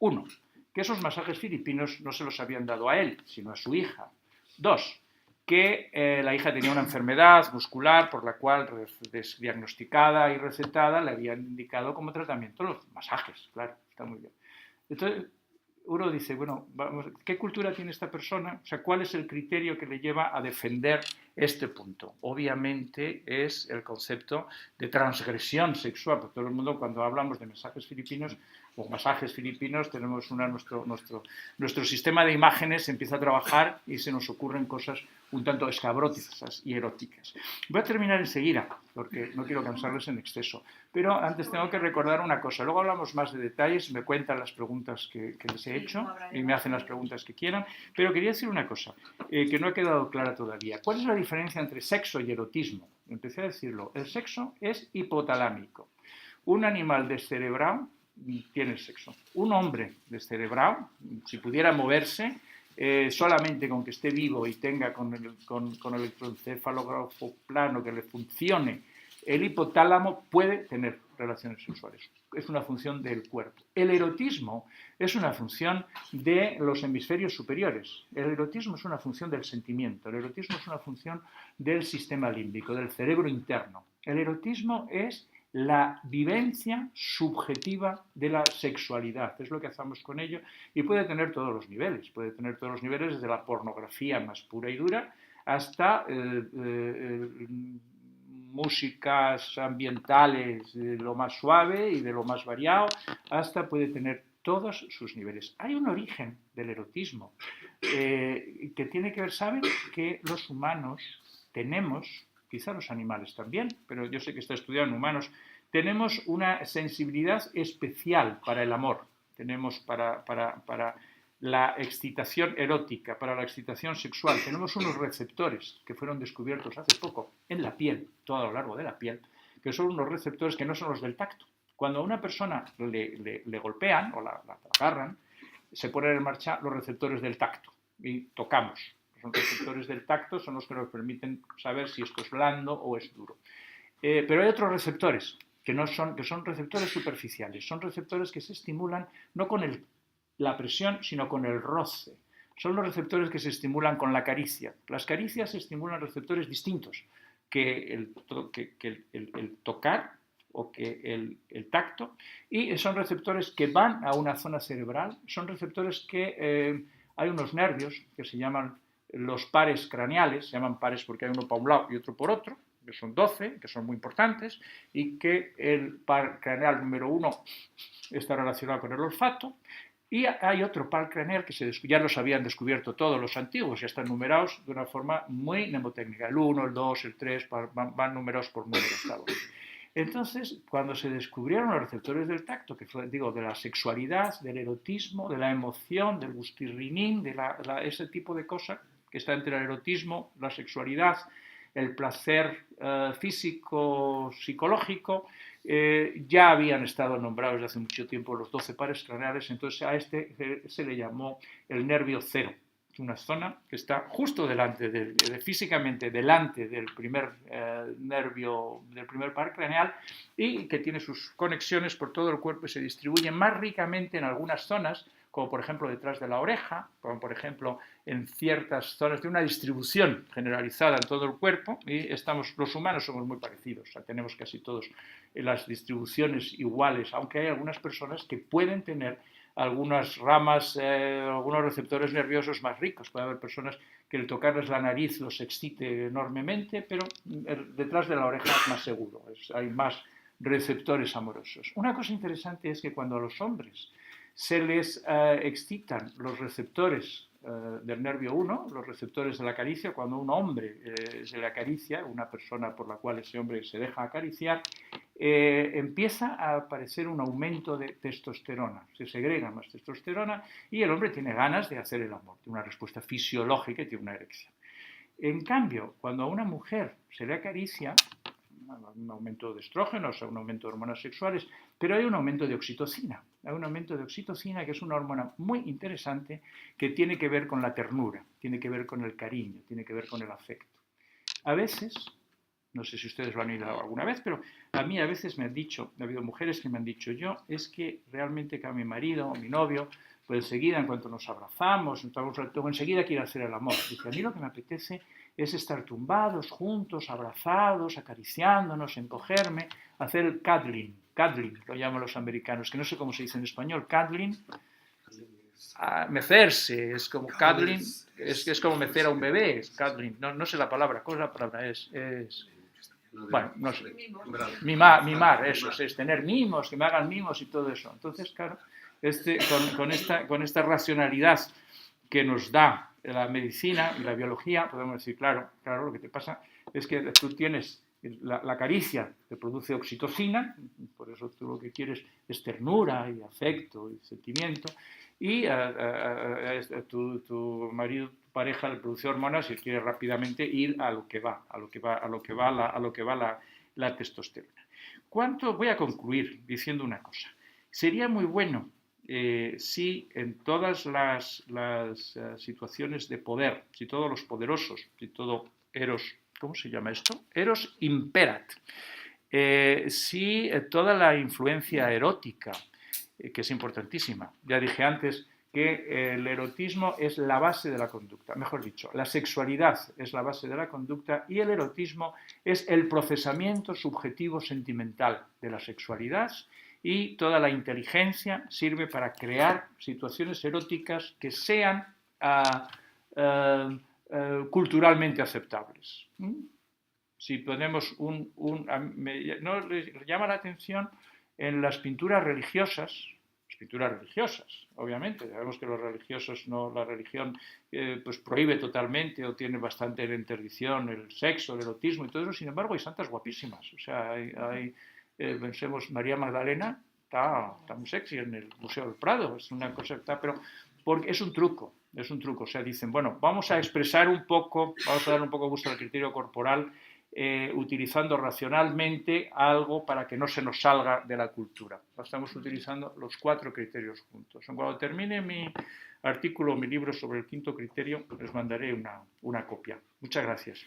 uno, que esos masajes filipinos no se los habían dado a él, sino a su hija. Dos, que la hija tenía una enfermedad muscular por la cual, diagnosticada y recetada, le habían indicado como tratamiento los masajes, claro, está muy bien. Entonces, uno dice, bueno, vamos, ¿qué cultura tiene esta persona? O sea, ¿cuál es el criterio que le lleva a defender este punto. Obviamente es el concepto de transgresión sexual, porque todo el mundo cuando hablamos de masajes filipinos tenemos nuestro sistema de imágenes empieza a trabajar y se nos ocurren cosas un tanto escabrosas y eróticas. Voy a terminar enseguida, porque no quiero cansarles en exceso, pero antes tengo que recordar una cosa. Luego hablamos más de detalles, me cuentan las preguntas que les he hecho y me hacen las preguntas que quieran, pero quería decir una cosa que no ha quedado clara todavía. ¿Cuál es la diferencia entre sexo y erotismo? Empecé a decirlo. El sexo es hipotalámico. Un animal descerebrado tiene sexo. Un hombre descerebrado, si pudiera moverse, solamente con que esté vivo y tenga con el electroencefalografo plano que le funcione el hipotálamo, puede tener relaciones sexuales. Es una función del cuerpo. El erotismo es una función de los hemisferios superiores. El erotismo es una función del sentimiento. El erotismo es una función del sistema límbico, del cerebro interno. El erotismo es la vivencia subjetiva de la sexualidad. Es lo que hacemos con ello y puede tener todos los niveles. Puede tener todos los niveles desde la pornografía más pura y dura hasta músicas ambientales de lo más suave y de lo más variado, hasta puede tener todos sus niveles. Hay un origen del erotismo que tiene que ver, ¿saben? Que los humanos tenemos, quizá los animales también, pero yo sé que está estudiado en humanos, tenemos una sensibilidad especial para el amor, tenemos para la excitación erótica, para la excitación sexual. Tenemos unos receptores que fueron descubiertos hace poco en la piel, todo a lo largo de la piel, que son unos receptores que no son los del tacto. Cuando a una persona le golpean o la agarran, se ponen en marcha los receptores del tacto y tocamos. Los receptores del tacto son los que nos permiten saber si esto es blando o es duro. Pero hay otros receptores que son receptores superficiales, son receptores que se estimulan no con la presión, sino con el roce. Son los receptores que se estimulan con la caricia. Las caricias estimulan receptores distintos que el tocar o que el tacto, y son receptores que van a una zona cerebral, son receptores que hay unos nervios que se llaman los pares craneales, se llaman pares porque hay uno para un lado y otro por otro, que son 12, que son muy importantes, y que el par craneal número 1 está relacionado con el olfato, y hay otro par craneal que ya los habían descubierto todos los antiguos, ya están numerados de una forma muy mnemotécnica, el 1, el 2, el 3, van numerados por números cada uno. Entonces, cuando se descubrieron los receptores del tacto, que fue, digo, de la sexualidad, del erotismo, de la emoción, del gustirrinín, de ese tipo de cosas que está entre el erotismo, la sexualidad, el placer físico, psicológico, ya habían estado nombrados desde hace mucho tiempo los 12 pares craneales, entonces a este se le llamó el nervio cero, una zona que está justo delante, físicamente delante del primer nervio, del primer par craneal, y que tiene sus conexiones por todo el cuerpo y se distribuye más ricamente en algunas zonas, como por ejemplo detrás de la oreja, como por ejemplo en ciertas zonas de una distribución generalizada en todo el cuerpo, y los humanos somos muy parecidos, o sea, tenemos casi todos las distribuciones iguales, aunque hay algunas personas que pueden tener algunas ramas, algunos receptores nerviosos más ricos. Puede haber personas que el tocarles la nariz los excite enormemente, pero detrás de la oreja es más seguro, hay más receptores amorosos. Una cosa interesante es que cuando a los hombres se les excitan los receptores del nervio 1, los receptores de la caricia, cuando un hombre se le acaricia, una persona por la cual ese hombre se deja acariciar, empieza a aparecer un aumento de testosterona, se segrega más testosterona y el hombre tiene ganas de hacer el amor, tiene una respuesta fisiológica y tiene una erección. En cambio, cuando a una mujer se le acaricia, un aumento de estrógenos, un aumento de hormonas sexuales, pero hay un aumento de oxitocina. Hay un aumento de oxitocina que es una hormona muy interesante que tiene que ver con la ternura, tiene que ver con el cariño, tiene que ver con el afecto. A veces, no sé si ustedes lo han oído alguna vez, pero a mí a veces me han dicho, ha habido mujeres que me han dicho, yo es que realmente que a mi marido o mi novio, pues enseguida, en cuanto nos abrazamos, enseguida quiero hacer el amor. Dice, a mí lo que me apetece es estar tumbados, juntos, abrazados, acariciándonos, encogerme, hacer el cuddling, lo llaman los americanos, que no sé cómo se dice en español, cuddling, mecerse, es como cuddling, es como mecer a un bebé, es cuddling, no sé la palabra, ¿cuál es la palabra? Bueno, no sé, mimar, eso, es tener mimos, que me hagan mimos y todo eso. Entonces, claro, con esta racionalidad que nos da la medicina y la biología, podemos decir, claro, lo que te pasa es que tú tienes la caricia, te produce oxitocina, por eso tú lo que quieres es ternura y afecto y sentimiento, y tu marido, tu pareja le produce hormonas y quiere rápidamente ir a lo que va la testosterona. Voy a concluir diciendo una cosa. Sería muy bueno si en todas las situaciones de poder, si todos los poderosos, si todo Eros, ¿cómo se llama esto? Eros imperat. Si toda la influencia erótica, que es importantísima, ya dije antes que el erotismo es la base de la conducta, mejor dicho, la sexualidad es la base de la conducta y el erotismo es el procesamiento subjetivo sentimental de la sexualidad, y toda la inteligencia sirve para crear situaciones eróticas que sean culturalmente aceptables. Si ponemos ¿no les llama la atención en las pinturas religiosas? Obviamente, sabemos que los religiosos la religión pues prohíbe totalmente o tiene bastante en interdicción el sexo, el erotismo y todo eso. Sin embargo, hay santas guapísimas. O sea, pensemos, María Magdalena está muy sexy en el Museo del Prado, es una cosa que está, pero porque es un truco, o sea, dicen, bueno, vamos a expresar un poco, vamos a dar un poco gusto al criterio corporal, utilizando racionalmente algo para que no se nos salga de la cultura. Estamos utilizando los 4 criterios juntos. Cuando termine mi artículo, mi libro sobre el 5.º criterio, les mandaré una copia. Muchas gracias.